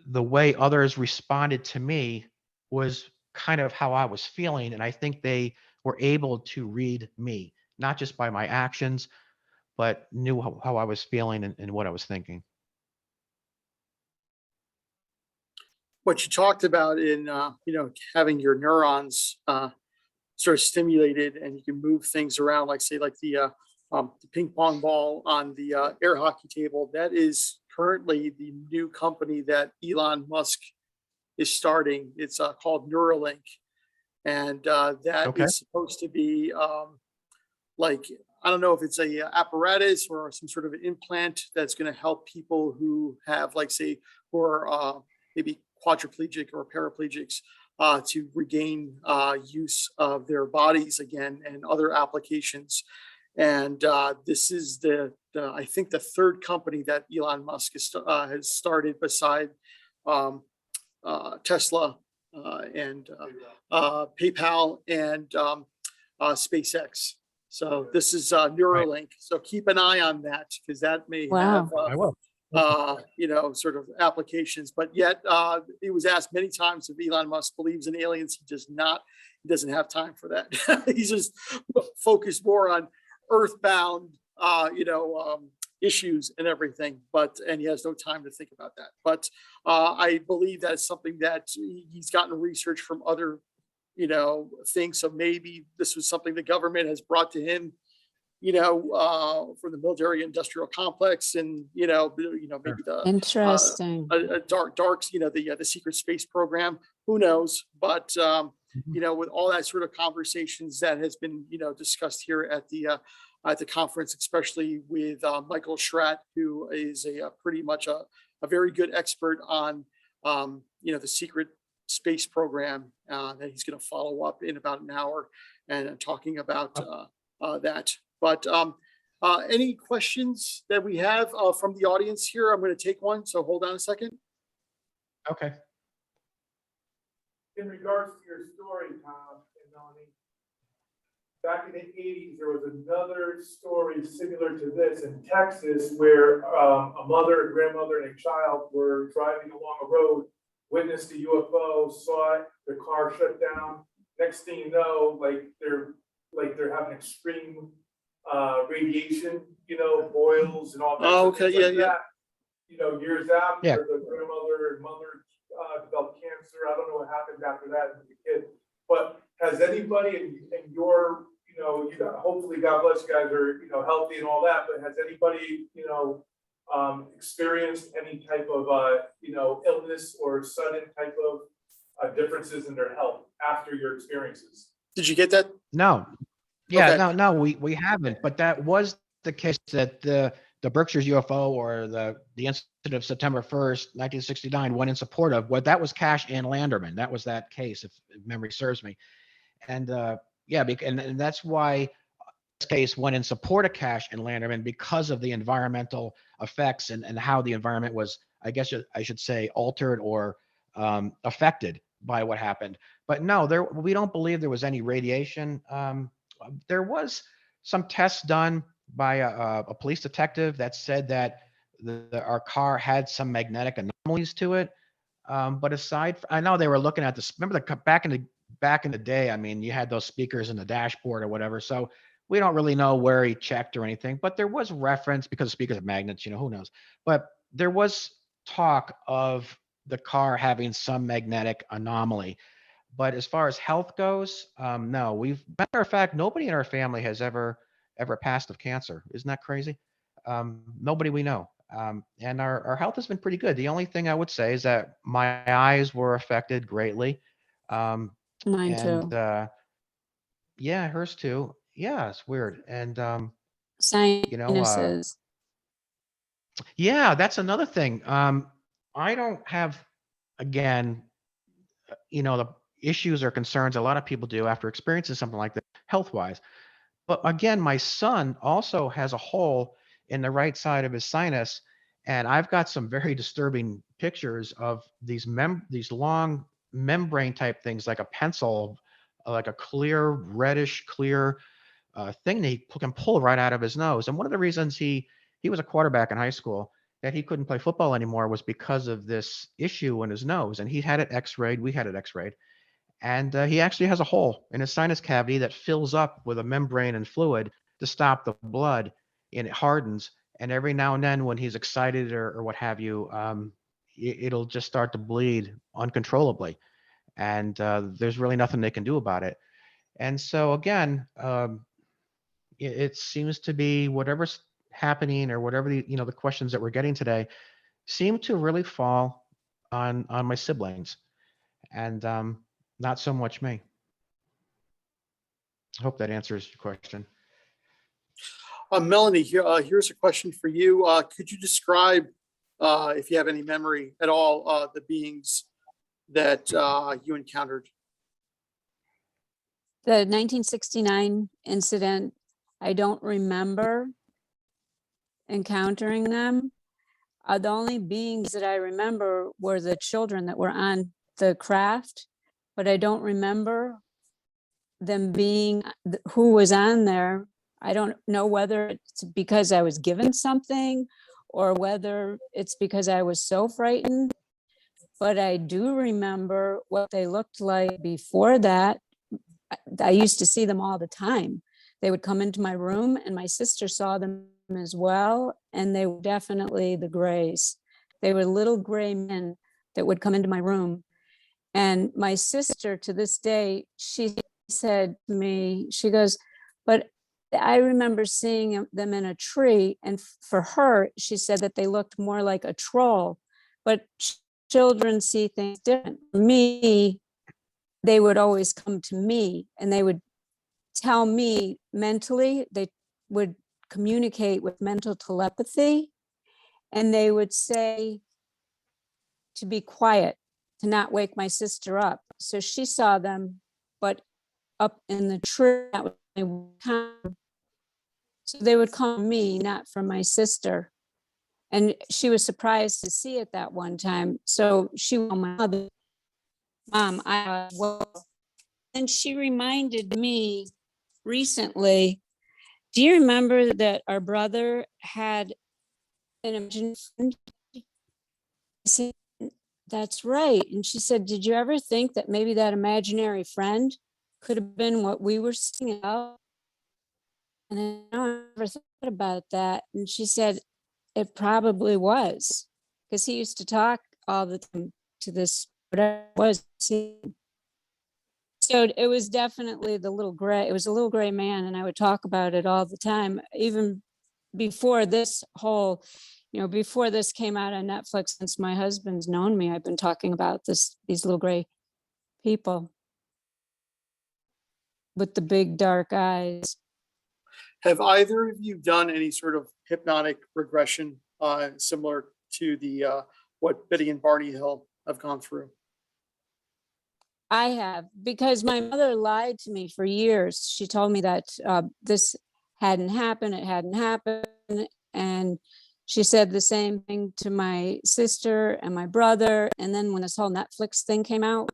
the way others responded to me was kind of how I was feeling. And I think they were able to read me, not just by my actions, but knew how I was feeling and what I was thinking. What you talked about in, having your neurons sort of stimulated and you can move things around, like say, like the ping pong ball on the air hockey table. That is currently the new company that Elon Musk is starting. It's called Neuralink, and that Okay. is supposed to be like, I don't know if it's a apparatus or some sort of an implant that's going to help people who have, like, say, who are maybe quadriplegic or paraplegics to regain use of their bodies again, and other applications. And this is I think the third company that Elon Musk has started, beside um, Tesla and PayPal and SpaceX. So this is Right. Neuralink. So keep an eye on that, because that may have Wow. I will. sort of applications. But yet, he was asked many times if Elon Musk believes in aliens. He does not. He doesn't have time for that. He's just focused more on earthbound, issues and everything. And he has no time to think about that. But I believe that's something that he's gotten research from other, things. So maybe this was something the government has brought to him, from the military industrial complex, and maybe the Interesting. a dark, the secret space program. Who knows? But Mhm. with all that sort of conversations that has been, discussed here at the conference, especially with Michael Schratt, who is pretty much a very good expert on the secret space program, that he's going to follow up in about an hour and talking about that. But any questions that we have from the audience here? I'm going to take one, so hold on a second. Okay. In regards to your story, Tom and Melanie, back in the 80s, there was another story similar to this in Texas, where a mother, a grandmother, and a child were driving along a road, witnessed a UFO, saw it, the car shut down. Next thing you know, they're having extreme radiation, boils and all that. Oh, okay, yeah, yeah. That, years after, Yeah. the grandmother and mother developed cancer. I don't know what happened after that with the kid. But has anybody in your, hopefully, God bless you guys are, healthy and all that, but has anybody, experienced any type of, illness or sudden type of differences in their health after your experiences? Did you get that? No. Yeah, Okay. no, we haven't. But that was the case that the Berkshires UFO, or the incident of September 1st, 1969, went in support of. What that was Cash and Landerman. That was that case, if memory serves me. And and that's why this case went in support of Cash and Landerman, because of the environmental effects and how the environment was, I guess I should say, altered or affected by what happened. But no, we don't believe there was any radiation. There was some tests done by a police detective that said that our car had some magnetic anomalies to it. But I know they were looking at this. Remember back in the day, I mean, you had those speakers in the dashboard or whatever. So we don't really know where he checked or anything, but there was reference, because speakers are magnets, who knows. But there was talk of the car having some magnetic anomaly. But as far as health goes, no. Matter of fact, nobody in our family has ever passed of cancer. Isn't that crazy? Nobody we know. And our health has been pretty good. The only thing I would say is that my eyes were affected greatly. Mine And too. yeah, hers too. Yeah, it's weird. And uh, Sinuses. Yeah, that's another thing. I don't have, again, the issues or concerns a lot of people do after experiencing something like that, health wise. But again, my son also has a hole in the right side of his sinus, and I've got some very disturbing pictures of these long membrane type things, like a pencil, like a clear, reddish clear thing that he can pull right out of his nose. And one of the reasons he was a quarterback in high school that he couldn't play football anymore was because of this issue in his nose. And he had it X-rayed. We had it X-rayed, and he actually has a hole in his sinus cavity that fills up with a membrane and fluid to stop the blood, and it hardens. And every now and then, when he's excited or what have you, it'll just start to bleed uncontrollably. And there's really nothing they can do about it. And so again, it seems to be whatever's happening or whatever the questions that we're getting today seem to really fall on my siblings, and not so much me. I hope that answers your question. Melanie, here's a question for you. Could you describe, if you have any memory at all, the beings that you encountered? The 1969 incident, I don't remember encountering them. The only beings that I remember were the children that were on the craft, but I don't remember them being who was on there. I don't know whether it's because I was given something or whether it's because I was so frightened, but I do remember what they looked like before that. I used to see them all the time. They would come into my room, and my sister saw them as well, and they were definitely the grays. They were little gray men that would come into my room. And my sister, to this day, she said to me, she goes, but I remember seeing them in a tree. And for her, she said that they looked more like a troll, but children see things different. For me, they would always come to me and they would tell me mentally, they would communicate with mental telepathy, and they would say to be quiet, to not wake my sister up. So she saw them, but up in the tree. So they would call me, not from my sister. And she was surprised to see it that one time. So she told my mother, Mom, well. And she reminded me recently, do you remember that our brother had an imaginary friend? I said, that's right. And she said, did you ever think that maybe that imaginary friend could have been what we were seeing about? And I never thought about that. And she said, it probably was, because he used to talk all the time to this, whatever it was. So it was definitely the little gray, it was a little gray man, and I would talk about it all the time, even before this whole, before this came out on Netflix. Since my husband's known me, I've been talking about these little gray people with the big dark eyes. Have either of you done any sort of hypnotic regression similar to the what Betty and Barney Hill have gone through? I have, because my mother lied to me for years. She told me that this hadn't happened, it hadn't happened. And she said the same thing to my sister and my brother. And then when this whole Netflix thing came out,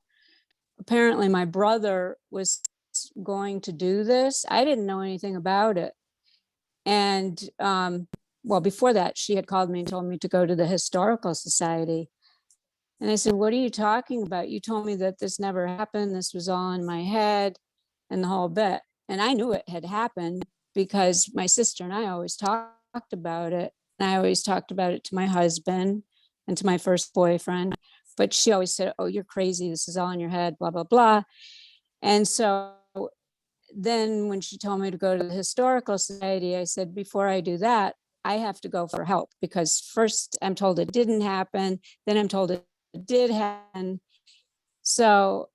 apparently my brother was going to do this. I didn't know anything about it. And well, before that, she had called me and told me to go to the Historical Society. And I said, what are you talking about? You told me that this never happened. This was all in my head and the whole bit. And I knew it had happened because my sister and I always talked about it. And I always talked about it to my husband and to my first boyfriend. But she always said, oh, you're crazy. This is all in your head, blah, blah, blah. And so then when she told me to go to the Historical Society, I said, before I do that, I have to go for help, because first I'm told it didn't happen. Then I'm told it did happen. So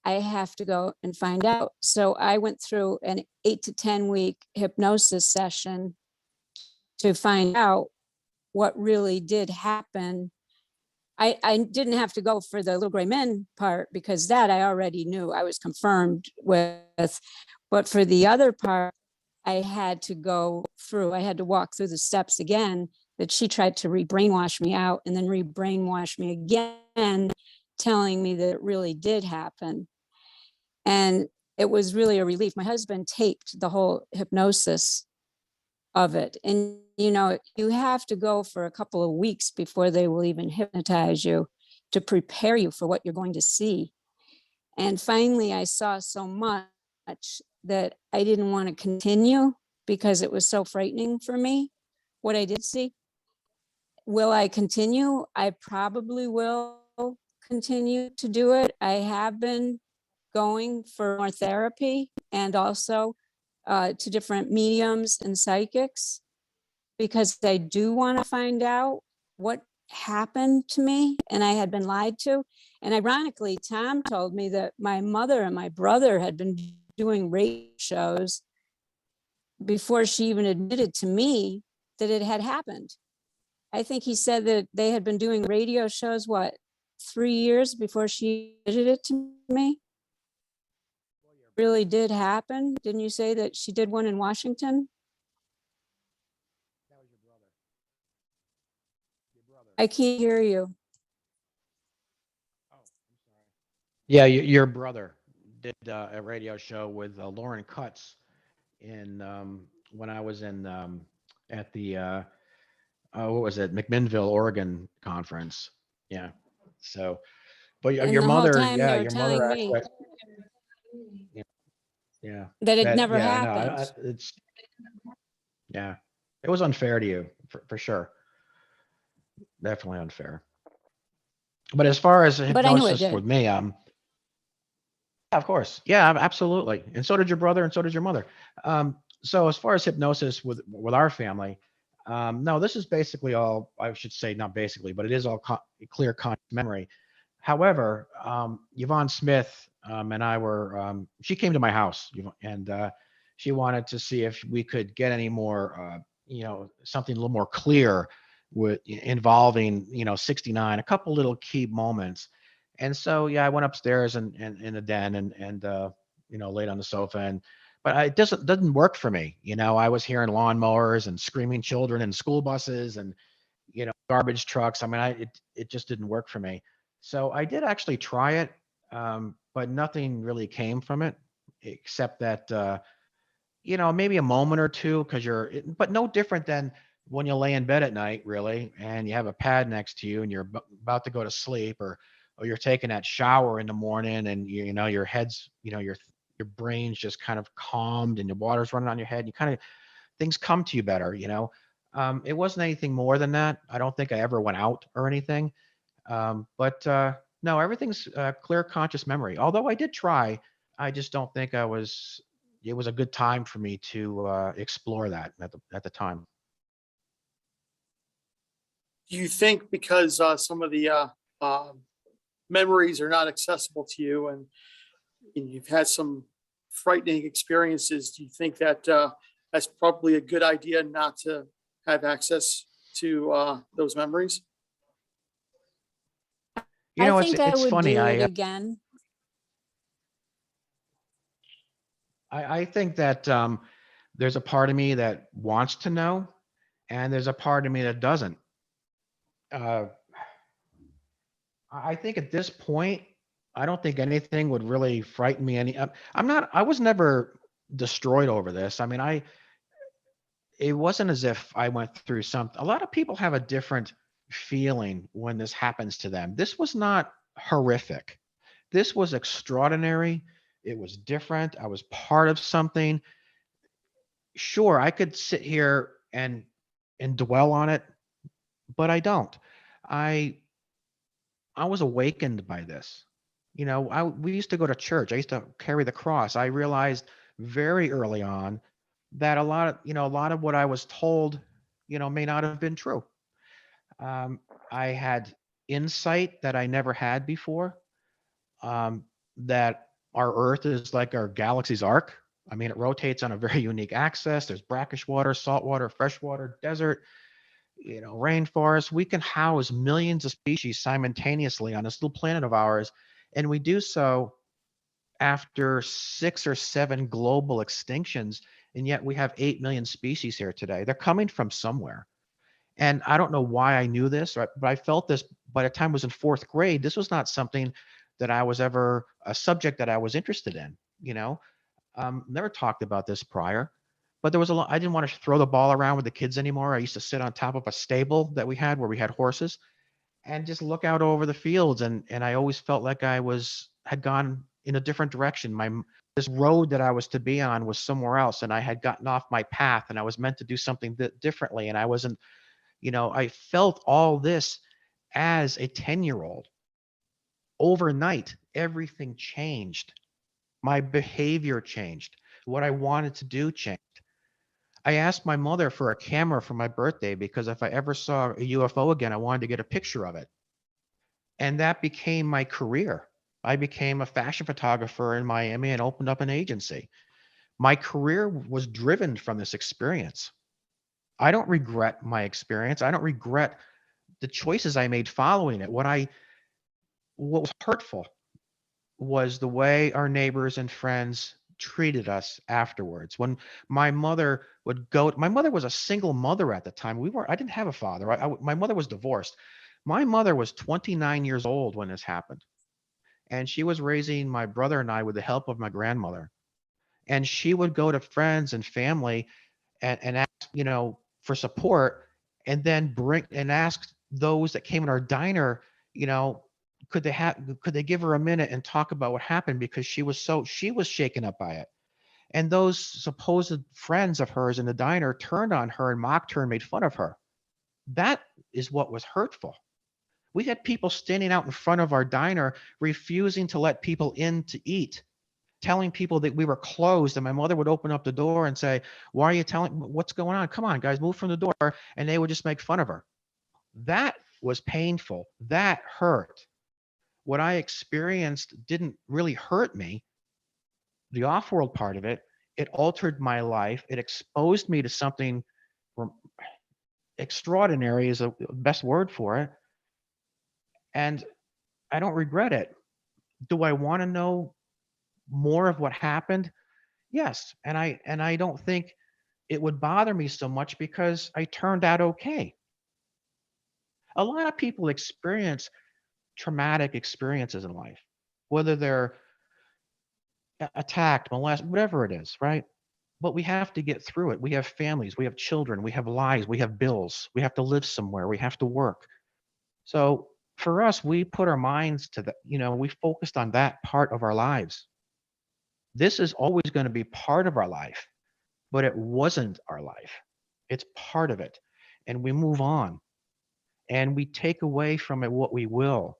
I have to go and find out. So I went through an 8 to 10 week hypnosis session to find out what really did happen. I didn't have to go for the little gray men part because that I already knew, I was confirmed with. But for the other part, I had to go through, I had to walk through the steps again that she tried to re-brainwash me out and then re-brainwash me again, telling me that it really did happen. And it was really a relief. My husband taped the whole hypnosis of it. And, you know, you have to go for a couple of weeks before they will even hypnotize you to prepare you for what you're going to see. And finally, I saw so much that I didn't want to continue because it was so frightening for me, what I did see. Will I continue? I probably will continue to do it. I have been going for more therapy and also to different mediums and psychics because I do want to find out what happened to me and I had been lied to. And ironically, Thom told me that my mother and my brother had been doing radio shows before she even admitted to me that it had happened. I think he said that they had been doing radio shows, what, 3 years before she admitted it to me? Really did happen? Didn't you say that she did one in Washington? That was your brother. Your brother. I can't hear you. Oh, I'm sorry. Yeah, your brother did a radio show with Lauren Cutts in when I was in at the what was it, McMinnville, Oregon conference. Yeah. So, but And your the whole mother, time yeah, they're your mother telling me actually, yeah, yeah, that it that, never yeah, no, happened. it's, yeah, it was unfair to you for sure. Definitely unfair. But as far as But I knew it hypnosis did. with me, yeah, of course. Yeah, absolutely. And so did your brother, and so did your mother. So as far as hypnosis with our family, no, this is basically all, I should say, not basically, but it is all clear conscious memory. However, Yvonne Smith and I were, she came to my house, and she wanted to see if we could get any more, something a little more clear with involving, 69, a couple little key moments. And so, yeah, I went upstairs and in the den and laid on the sofa but it doesn't work for me. I was hearing lawnmowers and screaming children and school buses and, garbage trucks. I mean, it just didn't work for me. So I did actually try it, but nothing really came from it except that, maybe a moment or two but no different than when you lay in bed at night, really, and you have a pad next to you and you're about to go to sleep or you're taking that shower in the morning and your head's, your brain's just kind of calmed and the water's running on your head. You kind of, things come to you better, it wasn't anything more than that. I don't think I ever went out or anything. But no, everything's clear conscious memory. Although I did try, I just don't think it was a good time for me to explore that at the time. Do you think because some of the memories are not accessible to you and you've had some frightening experiences, do you think that that's probably a good idea not to have access to those memories? I It's think I would funny. do it again. I think that there's a part of me that wants to know, and there's a part of me that doesn't. Uh, I think at this point, I don't think anything would really frighten me any. I was never destroyed over this. I mean, it wasn't as if I went through something. A lot of people have a different feeling when this happens to them. This was not horrific. This was extraordinary. It was different. I was part of something. Sure, I could sit here and dwell on it, but I don't. I I was awakened by this. We used to go to church. I used to carry the cross. I realized very early on that a lot of what I was told, may not have been true. Um, I had insight that I never had before. That our Earth is like our galaxy's arc. I mean, it rotates on a very unique axis. There's brackish water, salt water, fresh water, desert. rainforests. We can house millions of species simultaneously on this little planet of ours. And we do so after 6 or 7 global extinctions. And yet we have 8 million species here today. They're coming from somewhere. And I don't know why I knew this, right? But I felt this by the time I was in 4th grade. This was not something that I was ever a subject that I was interested in, never talked about this prior, but there was a lot. I didn't want to throw the ball around with the kids anymore. I used to sit on top of a stable that we had where we had horses and just look out over the fields. And I always felt like had gone in a different direction. This road that I was to be on was somewhere else. And I had gotten off my path and I was meant to do something differently. And I wasn't, I felt all this as a 10-year-old. Overnight, everything changed. My behavior changed. What I wanted to do changed. I asked my mother for a camera for my birthday because if I ever saw a UFO again, I wanted to get a picture of it. And that became my career. I became a fashion photographer in Miami and opened up an agency. My career was driven from this experience. I don't regret my experience. I don't regret the choices I made following it. What was hurtful was the way our neighbors and friends treated us afterwards. When my mother my mother was a single mother at the time. I didn't have a father. My mother was divorced. My mother was 29 years old when this happened. And she was raising my brother and I with the help of my grandmother. And she would go to friends and family and ask, for support, and then ask those that came in our diner, could they give her a minute and talk about what happened, because she was shaken up by it. And those supposed friends of hers in the diner turned on her and mocked her and made fun of her. That is what was hurtful. We had people standing out in front of our diner refusing to let people in to eat, telling people that we were closed. And my mother would open up the door and say, "Why are you telling? What's going on? Come on, guys, move from the door." And they would just make fun of her. That was painful. That hurt. What I experienced didn't really hurt me. The off-world part of it, it altered my life. It exposed me to something extraordinary is the best word for it. And I don't regret it. Do I want to know more of what happened? Yes. And I don't think it would bother me so much because I turned out okay. A lot of people experience traumatic experiences in life, whether they're attacked, molested, whatever it is, right? But we have to get through it. We have families, we have children, we have lives, we have bills, we have to live somewhere, we have to work. So for us, we put our minds to that, we focused on that part of our lives. This is always going to be part of our life, but it wasn't our life. It's part of it. And we move on and we take away from it what we will.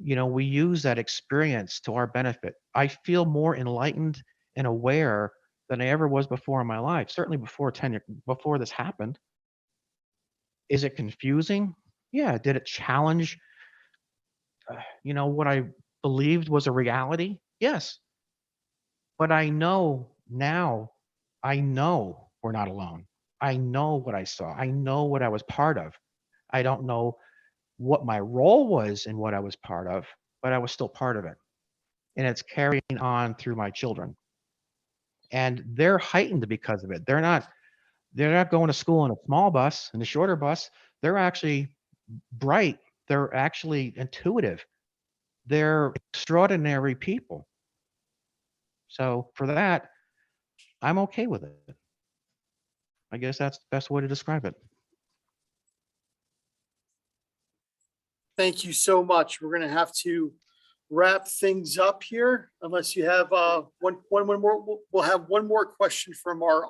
We use that experience to our benefit. I feel more enlightened and aware than I ever was before in my life, certainly before this happened. Is it confusing? Yeah. Did it challenge, what I believed was a reality? Yes. But I know now, I know we're not alone. I know what I saw. I know what I was part of. I don't know what my role was in what I was part of, but I was still part of it. And it's carrying on through my children. And they're heightened because of it. They're not going to school in a small bus, in a shorter bus. They're actually bright. They're actually intuitive. They're extraordinary people. So for that, I'm okay with it. I guess that's the best way to describe it. Thank you so much. We're going to have to wrap things up here unless you have one more. We'll have one more question from our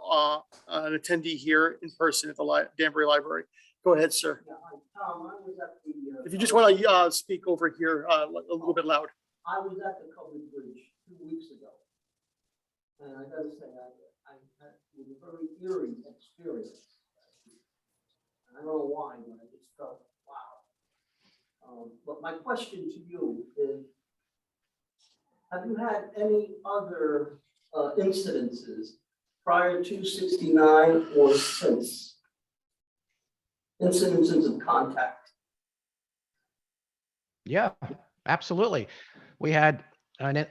an attendee here in person at the Danbury Library. Go ahead, sir. Tom, I was at the. If you just want to speak over here a little bit loud. I was at the Covered Bridge 2 weeks ago. And I gotta say, I had a very eerie experience. I don't know why, but I just felt, wow. But my question to you is, have you had any other incidences prior to 69 or since incidences of contact. Yeah, absolutely. We had an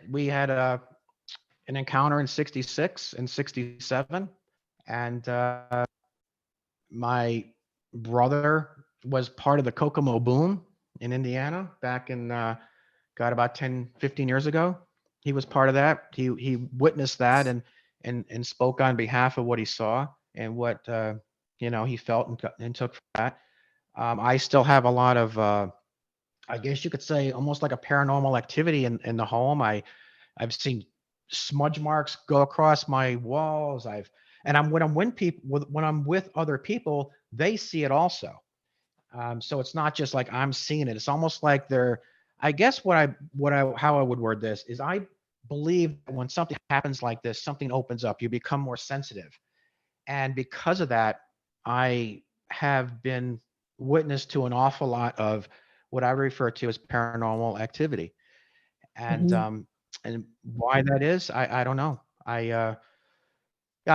encounter in 66 and 67, and my brother was part of the Kokomo boom in Indiana back in got about 10, 15 years ago. He was part of that. He witnessed that and spoke on behalf of what he saw and what he felt and took from that. I still have a lot of I guess you could say almost like a paranormal activity in the home. I've seen smudge marks go across my walls. When I'm with other people, they see it also. So it's not just like I'm seeing it. It's almost like they're. I guess how I would word this is I believe that when something happens like this, something opens up. You become more sensitive, and because of that, I have been witness to an awful lot of what I refer to as paranormal activity, and Mhm. and why that is, I don't know. I'll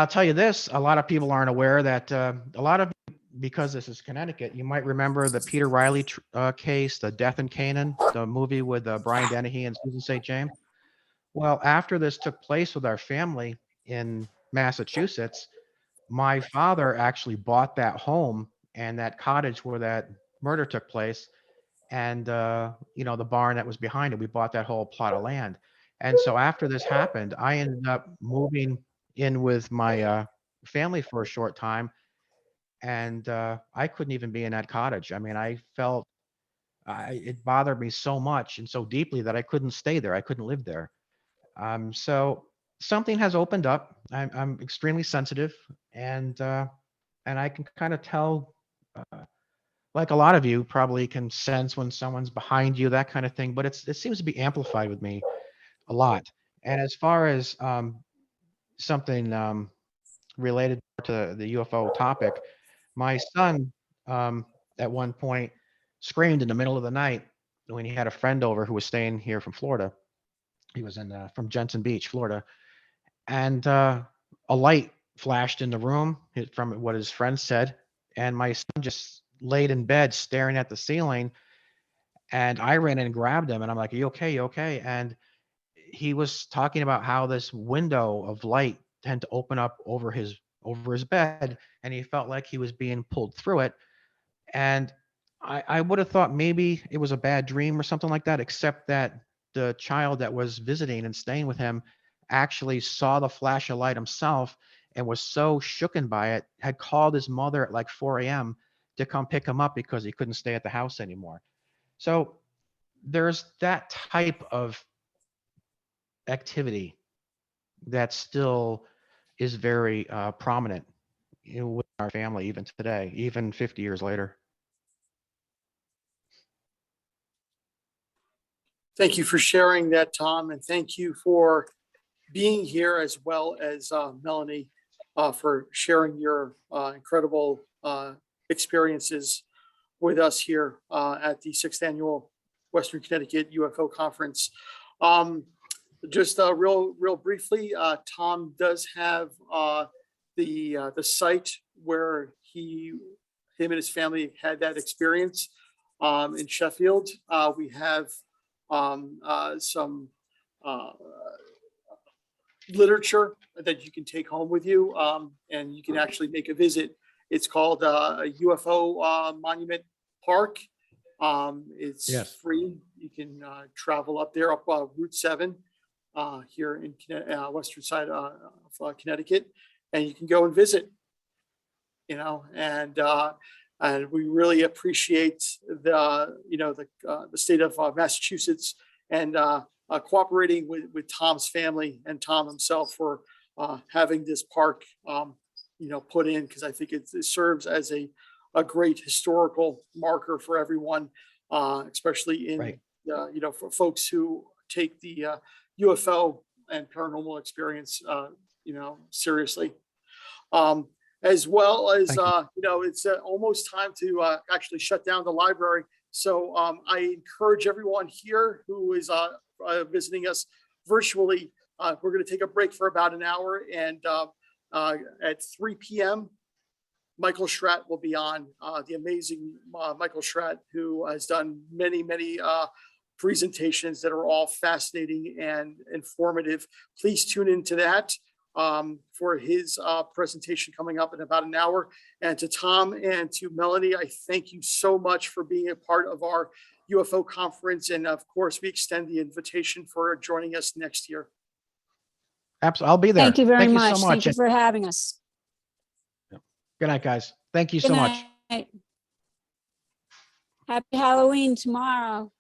tell you this: a lot of people aren't aware that because this is Connecticut, you might remember the Peter Riley case, the Death in Canaan, the movie with Brian Dennehy and Susan St. James. Well, after this took place with our family in Massachusetts, my father actually bought that home and that cottage where that murder took place, and the barn that was behind it. We bought that whole plot of land, and so after this happened, I ended up moving in with my family for a short time, and I couldn't even be in that cottage. I mean, I felt it bothered me so much and so deeply that I couldn't stay there. I couldn't live there. So something has opened up. I'm extremely sensitive, and I can kind of tell, like a lot of you probably can sense when someone's behind you, that kind of thing. But it seems to be amplified with me a lot. And as far as something related to the UFO topic, my son at one point screamed in the middle of the night when he had a friend over who was staying here from Florida. He was from Jensen Beach, Florida, and a light flashed in the room from what his friend said, and my son just laid in bed staring at the ceiling, and I ran in and grabbed him, and I'm like, "Are you okay? You okay?" And he was talking about how this window of light tend to open up over his bed, and he felt like he was being pulled through it. And I would have thought maybe it was a bad dream or something like that, except that the child that was visiting and staying with him actually saw the flash of light himself and was so shooken by it, had called his mother at like 4 a.m. to come pick him up because he couldn't stay at the house anymore. So there's that type of activity that still is very prominent with our family even today, even 50 years later. Thank you for sharing that, Tom, and thank you for being here, as well as Melanie, for sharing your incredible experiences with us here at the 6th Annual Western Connecticut UFO Conference. Just real briefly, Tom does have the site where him and his family had that experience in Sheffield. We have some literature that you can take home with you, and you can actually make a visit. It's called a UFO Monument Park. It's Yes. free. You can travel up there, up Route 7 here in western side of Connecticut, and you can go and visit. And we really appreciate the state of Massachusetts and cooperating with Tom's family and Tom himself for having this park put in, because I think it serves as a great historical marker for everyone, especially in Right. For folks who take the UFO and paranormal experience seriously. As well as Thank you. it's almost time to actually shut down the library. So I encourage everyone here who is visiting us virtually. We're going to take a break for about an hour, and at 3 p.m. Michael Schratt will be on, the amazing Michael Schratt, who has done many, many presentations that are all fascinating and informative. Please tune into that for his presentation coming up in about an hour. And to Thom and to Melanie, I thank you so much for being a part of our UFO conference. And of course, we extend the invitation for joining us next year. Absolutely. I'll be there. Thank you very Thank much. you so Thank much. you for having us. Good night, guys. Thank you Good so much. night. Happy Halloween tomorrow.